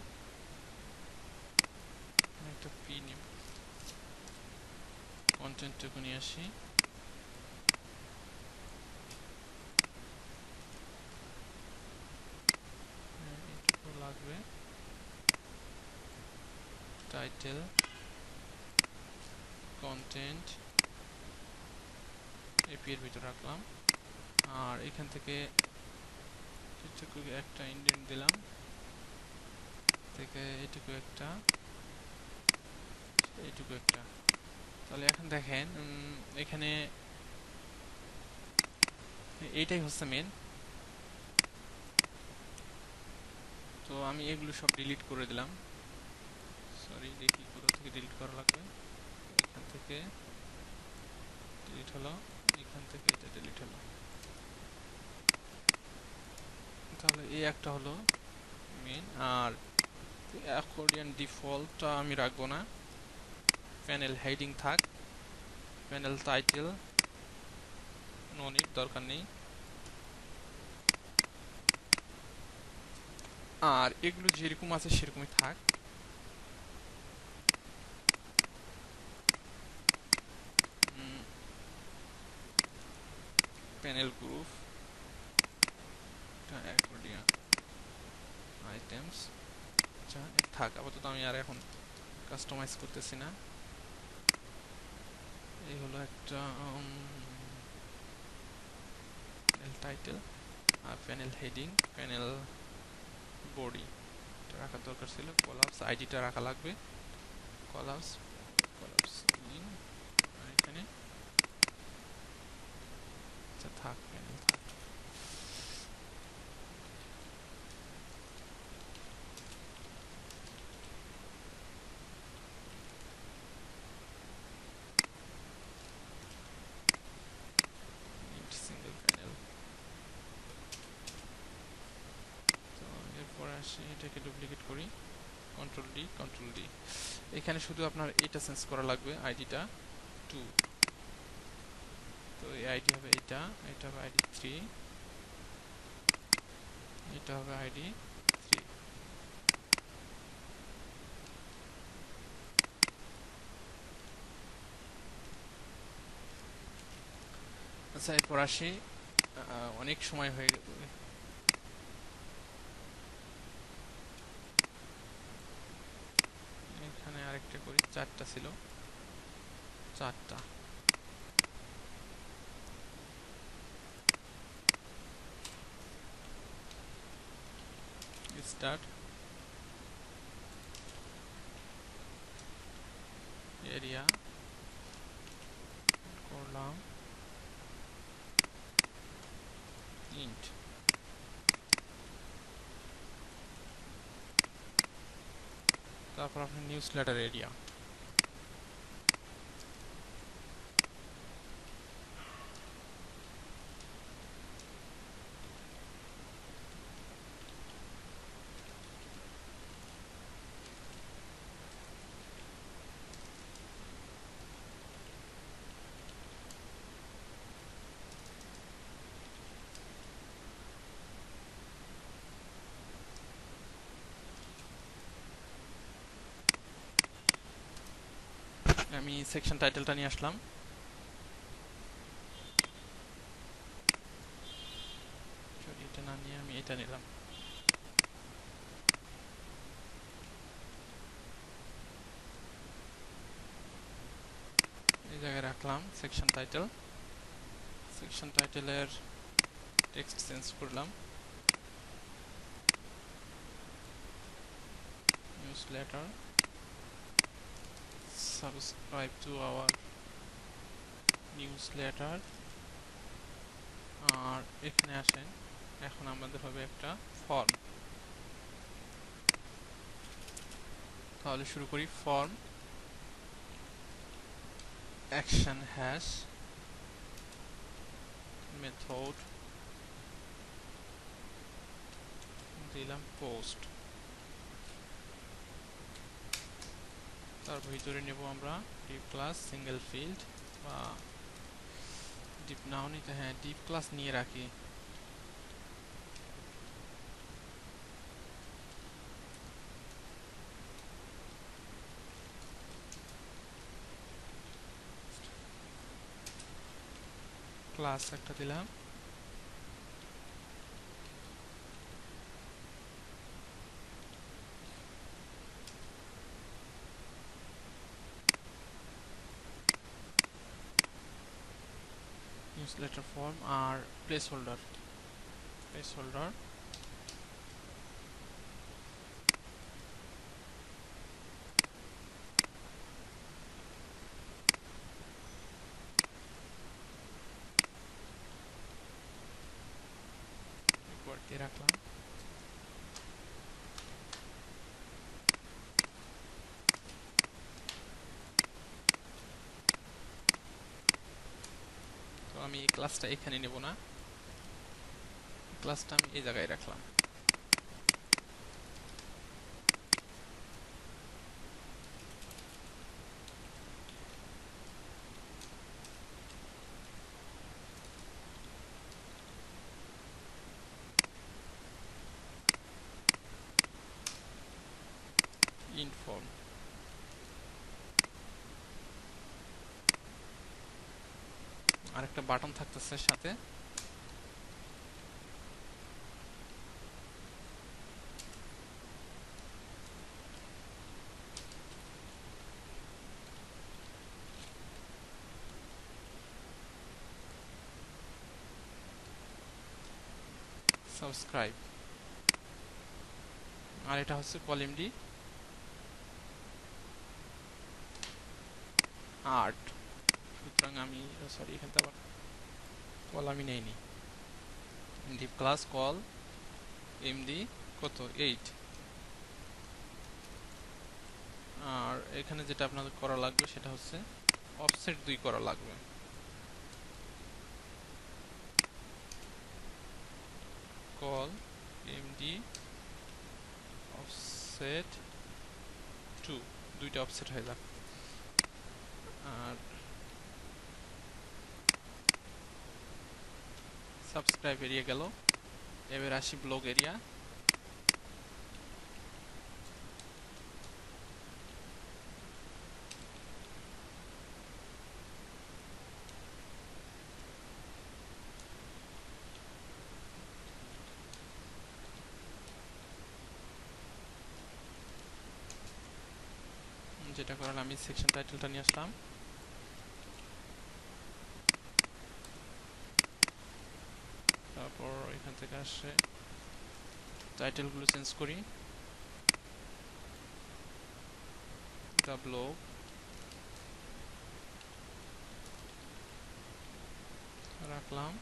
একটা পি নিব। কন্টেন্টটুকু নিয়ে আসি, এটুকু লাগবে। টাইটেল, কন্টেন্ট এপি এর ভিতরে রাখলাম। আর এখান থেকে এটুকু একটা ইন্ডেন্ট দিলাম, থেকে এটুকু একটা, এইটুকু একটা। তাহলে এখন দেখেন এখানে এইটাই হচ্ছে মেন। তো আমি এগুলো সব ডিলিট করে দিলাম। সরি, দেখি কোথা থেকে ডিলিট করা লাগবে। এখান থেকে ডিলিট হলো, এখান থেকে এটা ডিলিট হলো। তাহলে এই একটা হলো মেন। আর অ্যাকর্ডিয়ান ডিফল্টটা আমি রাখবো না, প্যানেল হেডিং থাক, প্যানেল টাইটেল নো নিড, দরকার নেই। আর এগুলো যেরকম আছে সেরকমই থাক। প্যানেল গ্রুপ, অ্যাকর্ডিয়ান আইটেমস, আচ্ছা থাক আপাতত। আমি আর এখন কাস্টমাইজ করতেছি না। এই হলো একটা প্যানেল টাইটেল আর প্যানেল হেডিং, প্যানেল বডি রাখার দরকার ছিল। কলাপস আইডিটা রাখা লাগবে, কলাপস কলাপস এখানে। আচ্ছা থাক, প্যানেল থাক। Single panel. তো এরপর আসি, এটাকে ডুপ্লিকেট করি, কন্ট্রোল ডি, কন্ট্রোল ডি। এখানে শুধু আপনার এটা চেঞ্জ করা লাগবে, আইডিটা 2। তো এই আইডি হবে এটা, এটা হবে আইডি 3, এটা হবে আইডি 3। আচ্ছা এরপর আসি, অনেক সময় হয়ে গেল। এখানে আরেকটা করি, 4টা ছিল, 4টা। স্টার্ট, এরিয়া করলাম ইন্ট। তারপর আপনার নিউজ লেটার এরিয়া, আমি সেকশন টাইটেলটা নিয়ে আসলাম। এটা না নিয়ে আমি এটা নিলাম। এই জায়গায় রাখলাম সেকশন টাইটেল। সেকশন টাইটেলের টেক্সট চেঞ্জ করলাম, newsletter, subscribe to our newsletter. আর এখানে আসেন, এখন আমাদের হবে একটা ফর্ম। তাহলে শুরু করি। ফর্ম অ্যাকশন হ্যাশ মেথড দিলাম পোস্ট, তার ভিতরে নেব আমরা ডিপ ক্লাস সিঙ্গেল ফিল্ড, বা ডিপ নাও নিতে, হ্যাঁ ডিপ ক্লাস নিয়ে রাখি। ক্লাস একটা দিলাম, নিউজলেটার ফর্ম আর প্লেস হোল্ডার, প্লেস হোল্ডার দিয়ে রাখলাম। তো আমি এই ক্লাসটা এখানে নেব না, ক্লাসটা আমি এই জায়গায় রাখলাম। ইনফর্ম, আরেকটা বাটন থাকতেছে সাথে, সাবস্ক্রাইব, আর এটা হচ্ছে কলাম ডি আর্ট। সুতরাং আমি সরি এখান থেকে আবার কলামই নেইনি, ডিপ ক্লাস কল এমডি কত 8। আর এখানে যেটা আপনাদের করা লাগবে সেটা হচ্ছে অফসেট 2 করা লাগবে। কল এমডি অফসেট 2, দুইটা অফসেট হয়ে যাক। আর সাবস্ক্রাইব এরিয়া গেল, এবার আসি ব্লগ এরিয়া। যেটা করার আমি সেকশন টাইটেলটা নিয়ে আসলাম, তারপর এখান থেকে আসে টাইটেলগুলো চেঞ্জ করি, দ্য ব্লগ রাখলাম,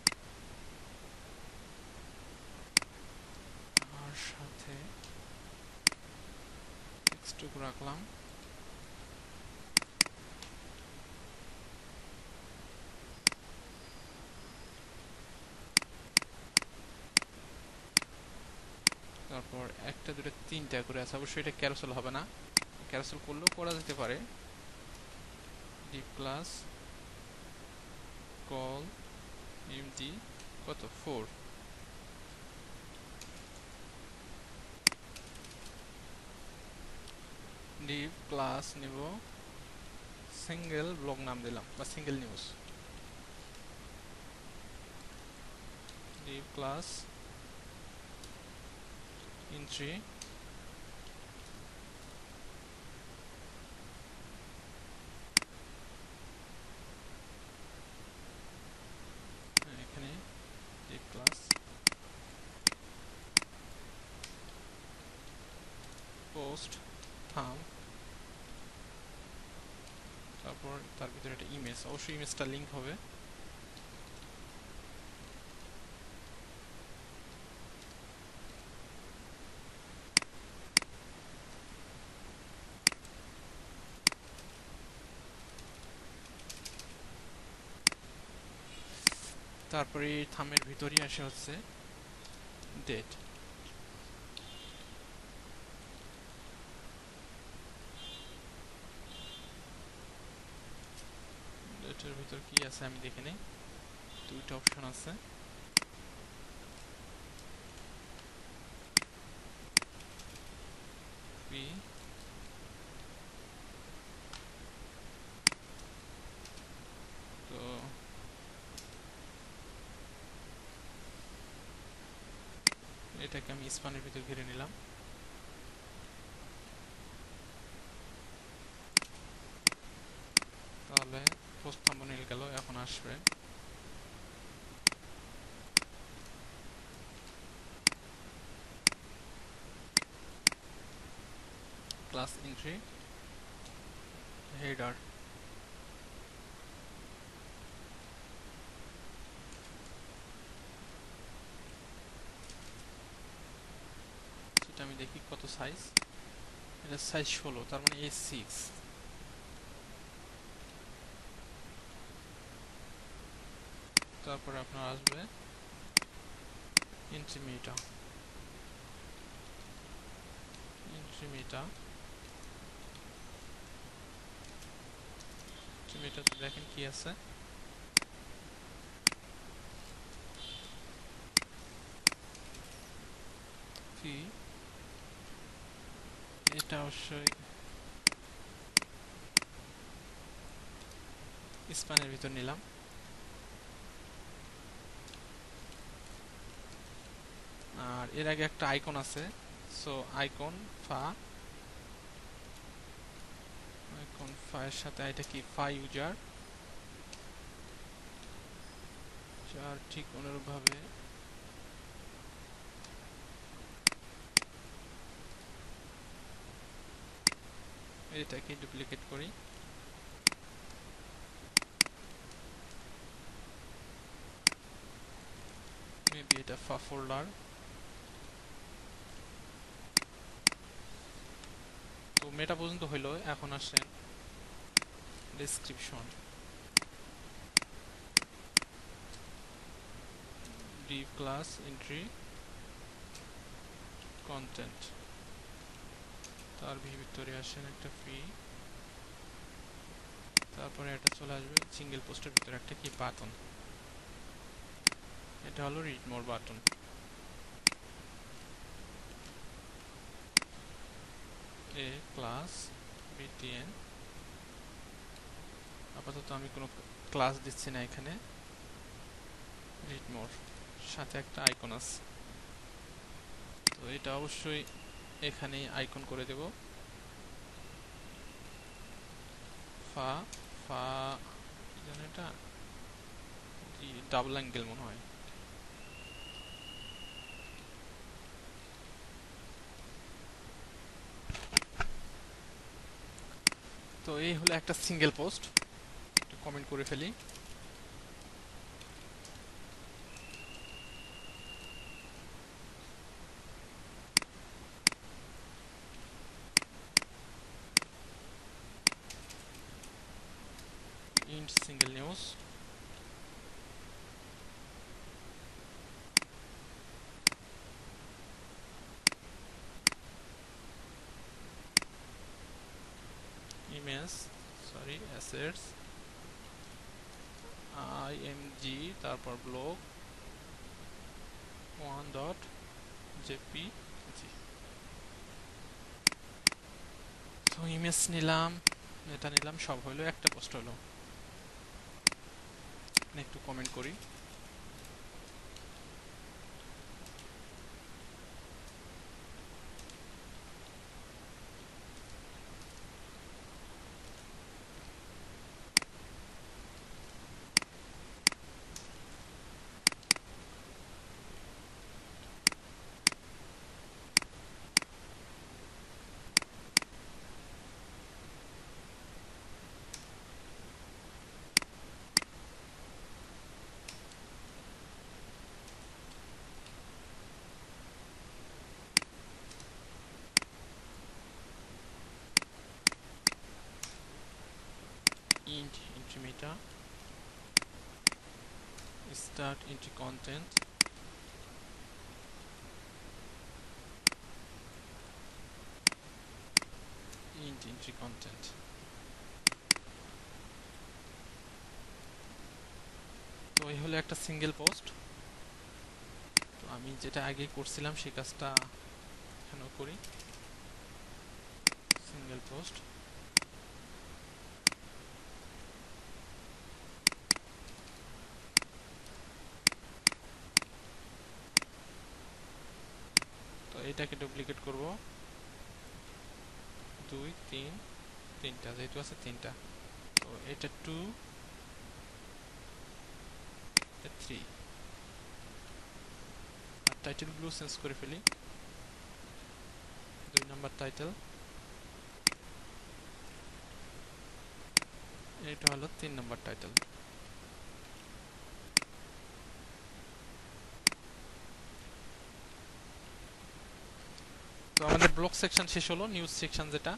আর সাথে টেক্সটটুকু রাখলাম। তারপর একটা দুটো তিনটা করে আছে, অবশ্যই এটা ক্যারোসেল হবে না, ক্যারোসেল করলেও করা যেতে পারে। ডিপ ক্লাস কল এমডি কত 4, ডিপ ক্লাস নিব সিঙ্গেল ব্লগ নাম দিলাম, বা single news. Deep class entry এখানে, ডিপ ক্লাস পোস্ট থাম, তারপর তার ভিতরে একটা ইমেজ, অবশ্যই ইমেজটা লিঙ্ক হবে। তারপরে থামের ভিতরই আসে হচ্ছে ডেট। ডেটের ভিতর কি আছে আমি দেখে নেই। দুইটা অপশন আছে, ফি, তো এটাকে আমি স্পানের ভিতর ঘিরে নিলাম। তাহলে পোস্ট থাম্বনেল গেল, এখন আসবে ক্লাস এন্ট্রি হেডার। সেটা আমি দেখি কত সাইজ। এটা সাইজ 16, তার মানে A6। তারপরে আপনার আসবে ইন্ট্রিমিটা। ইন্ট্রিমিটাতে দেখেন কি আছে, ফি। এটা অবশ্যই স্প্যানের ভিতর নিলাম। আর এর আগে একটা আইকন আছে, সো আইকন ফা, আইকন ফা এর সাথে এটা কি ফা ইউজার, যার ঠিক অনুরূপভাবে এটাকে ডুপ্লিকেট করি। মেবি এটা ফা ফোল্ডার। তো মেটা পর্যন্ত হইলো, এখন আসেন description, div class entry content, তার ভিতরে আসেন একটা ফি। তারপরে এটা চলে আসবে সিঙ্গেল পোস্টের ভিতরে একটা কি বাটন, এটা হলো রিড মোর বাটন। এ ক্লাস btn, আপাতত আমি কোনো ক্লাস দিচ্ছি না এখানে। রিড মোর সাথে একটা আইকন আছে, তো এটা অবশ্যই এখানে আইকন করে দেব। ফা ফা কি জানো এটা, ডাবল অ্যাঙ্গেল মনে হয়। তো এই হলো একটা সিঙ্গেল পোস্ট, একটু কমেন্ট করে ফেলি। Int single news, image sorry assets, img, তারপর ব্লগ 1.jpg। তো ইমেজ নিলাম, এটা নিলাম, সব হলো একটা পোস্ট হলো। একটু কমেন্ট করি। ইন্ট ইন্ট্রিমিটা start entry content, int entry content। তো এই হলো একটা সিঙ্গেল পোস্ট। তো আমি যেটা আগে করছিলাম সেই কাজটা এখানেও করি, সিঙ্গেল পোস্ট। তো এটাকে ডুপ্লিকেট করব, 2 3 তিনটা, যেহেতু আছে তিনটা। তো এটা 2 3। আর টাইটেল গুলো চেঞ্জ করে ফেলি, 2 নাম্বার টাইটেল, এটা হলো 3 নাম্বার টাইটেল। তো আমাদের ব্লগ সেকশন শেষ হলো, নিউজ সেকশন যেটা।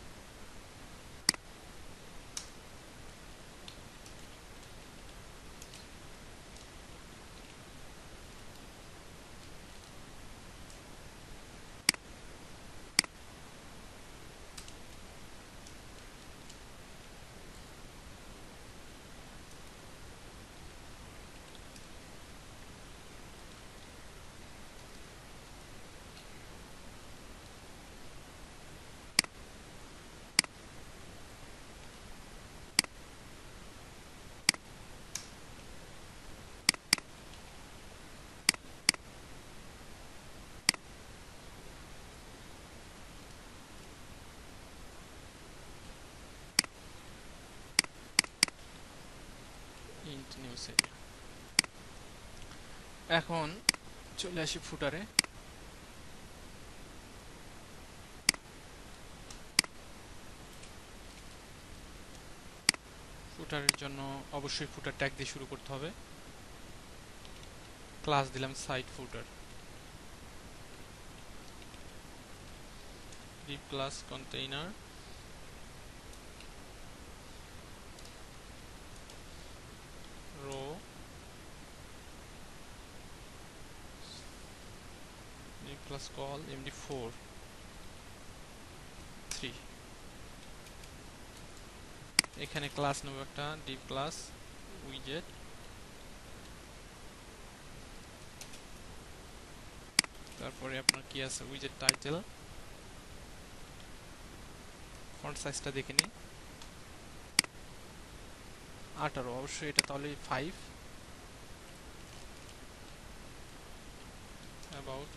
Int news area. এখন চলে আসি ফুটারে। ফুটারের জন্য অবশ্যই ফুটার ট্যাগ দিয়ে শুরু করতে হবে। ক্লাস দিলাম site footer, div class container, row, div class col md4 3। এখানে ক্লাস নেব একটা, div ক্লাস উইজেট, তারপরে আপনার কি আছে উইজেট টাইটেল। ফন্ট সাইজটা দেখে নিই, 18, অবশ্যই এটা তাহলে 5। অ্যাবাউট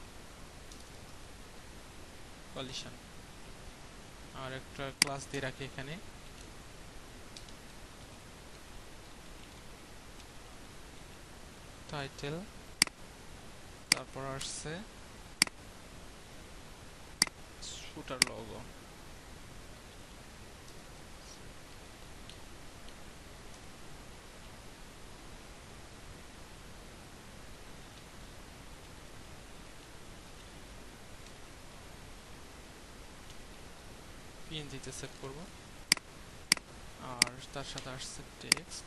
কলিশন, আর একটা ক্লাস দিয়ে রাখি এখানে, টাইটেল, তারপর আসছে ফুটার লোগো। পিএনজিতে সেভ করব, আর তার সাথে আসছে টেক্সট,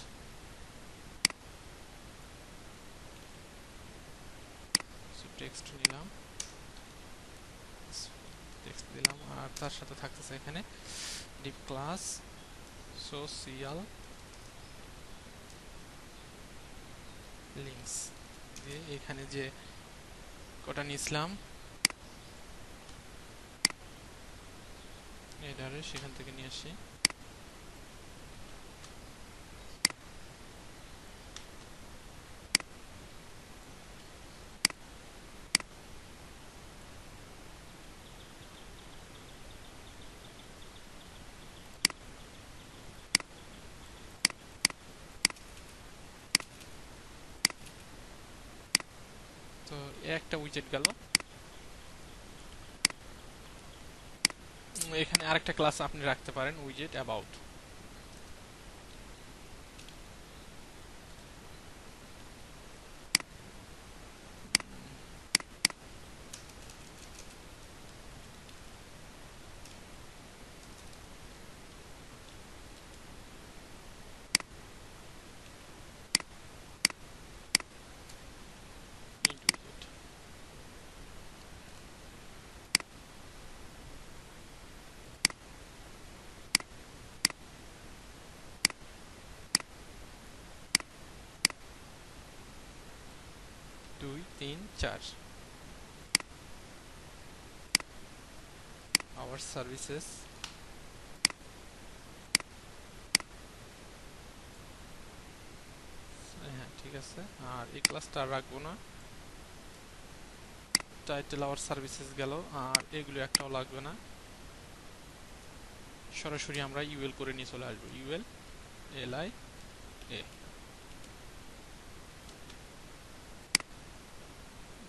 টেক্সট নিলাম, টেক্সট দিলাম, আর তার সাথে থাকতেছে এখানে div ক্লাস সোশিয়াল লিঙ্কস দিয়ে এখানে যে কটা নিয়েছিলাম এটারে সেখান থেকে নিয়ে আসি। তো একটা উইজেট গেল। এখানে আরেকটা ক্লাস আপনি রাখতে পারেন, উইজেট অ্যাবাউট। 3 4 hour services. হ্যাঁ ঠিক আছে, আর এই ক্লাসটা আর রাখবো না। টাইটেল আওয়ার সার্ভিসেস গেল, আর এগুলো একটাও লাগবে না। সরাসরি আমরা ইউএল করে নিয়ে চলে আসবো, ইউএল এলআই এ।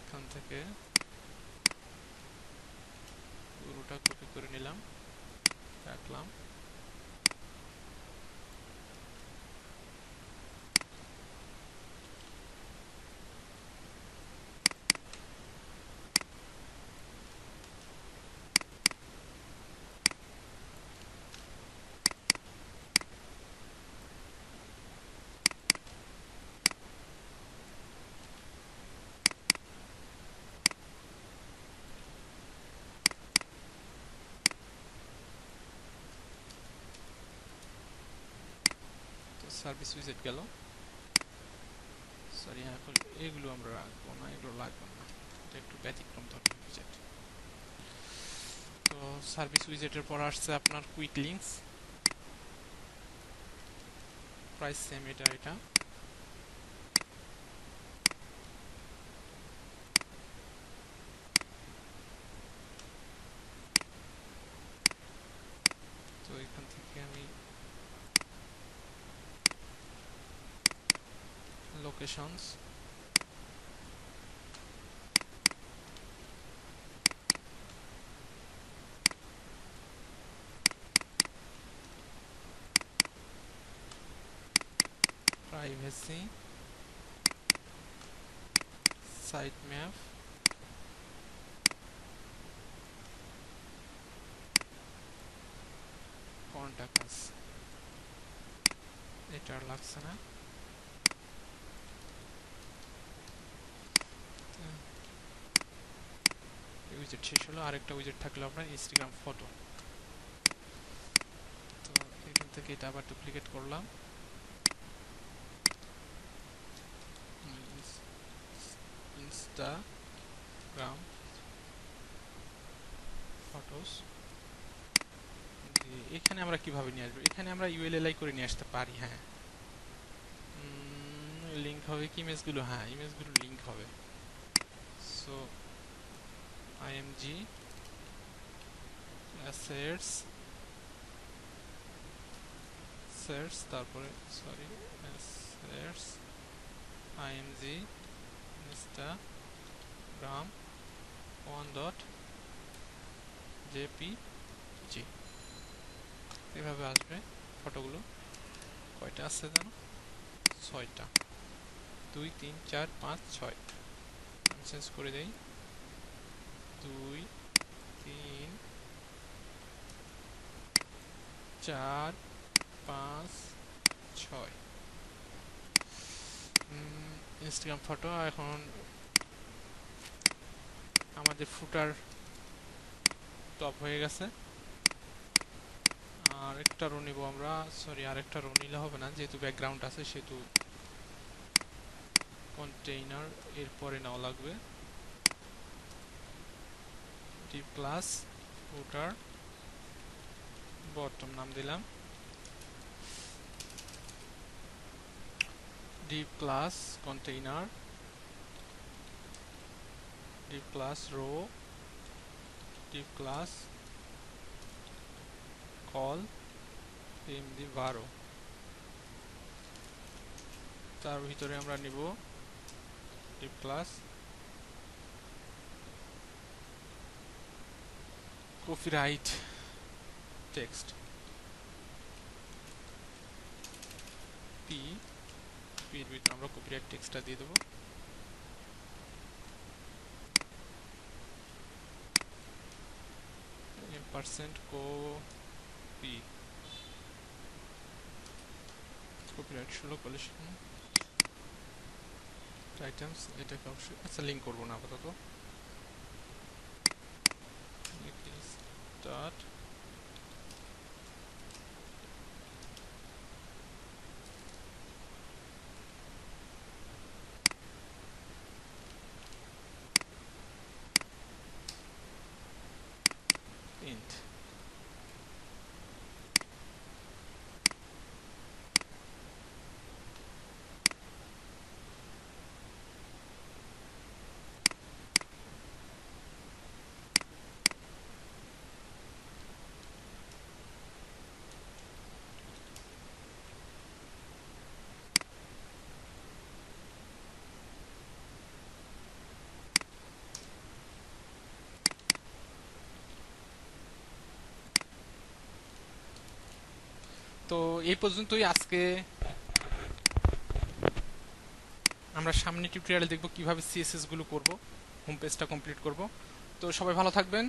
এখান থেকে পুরোটা কপি করে নিলাম, রাখলাম। তো সার্ভিস উইজেট গেল। সরি, এখন এগুলো আমরা রাখবো না, এগুলো লাগবে না, এটা একটু ব্যতিক্রম ধরনের উইজেট। তো সার্ভিস উইজেটের পর আসছে আপনার কুইক লিঙ্কস। প্রাইস সেম, এটা এটা। তো এখান থেকে আমি locations, privacy, site map, contacts, এটা আর লাগছে না। এই উইজেট শেষ হলো। আরেকটা উইজেট থাকলো আপনার ইনস্টাগ্রাম ফটো। তো এখান থেকে এটা আবার ডুপ্লিকেট করলাম, ইনস্টাগ্রাম ফটোস। এখানে আমরা কিভাবে নিয়ে আসবো? এখানে আমরা ইউএলএলআই করে নিয়ে আসতে পারি। হ্যাঁ, লিঙ্ক হবে কি ইমেজগুলো? হ্যাঁ, ইমেজগুলো লিঙ্ক হবে। সো img assets assets, তারপরে sorry assets img instagram 1.jpg, এভাবে আসবে ফটোগুলো। কয়টা আছে জানো? 6টা। 2 3 4 5 6। আমি চেঞ্জ করে দেই, 2 3 4 5 6 ইনস্টাগ্রাম ফটো। এখন আমাদের ফুটার টপ হয়ে গেছে। আর একটা রো নিব আমরা, সরি আরেকটা রো নিলে হবে না, যেহেতু ব্যাকগ্রাউন্ড আছে সেহেতু কন্টেইনার এরপরে নাও লাগবে। ডিভ ক্লাস ফুটার বটম নাম দিলাম, div class container, div class row, div class col MD 12। তার ভিতরে আমরা নিব div class copyright text P, পির ভিতরে আমরা কপিরাইট টেক্সটটা দিয়ে দেবো। %copy কপিরাইট 16 কলেকশন আইটেমস, এটাকে অবশ্যই আচ্ছা লিঙ্ক করবো না আপাতত। স্টার্ট তো এই পর্যন্তই আজকে। আমরা সামনে টিউটোরিয়ালে দেখব কিভাবে সিএসএস গুলো করব, হোম পেজটা কমপ্লিট করব। তো সবাই ভালো থাকবেন।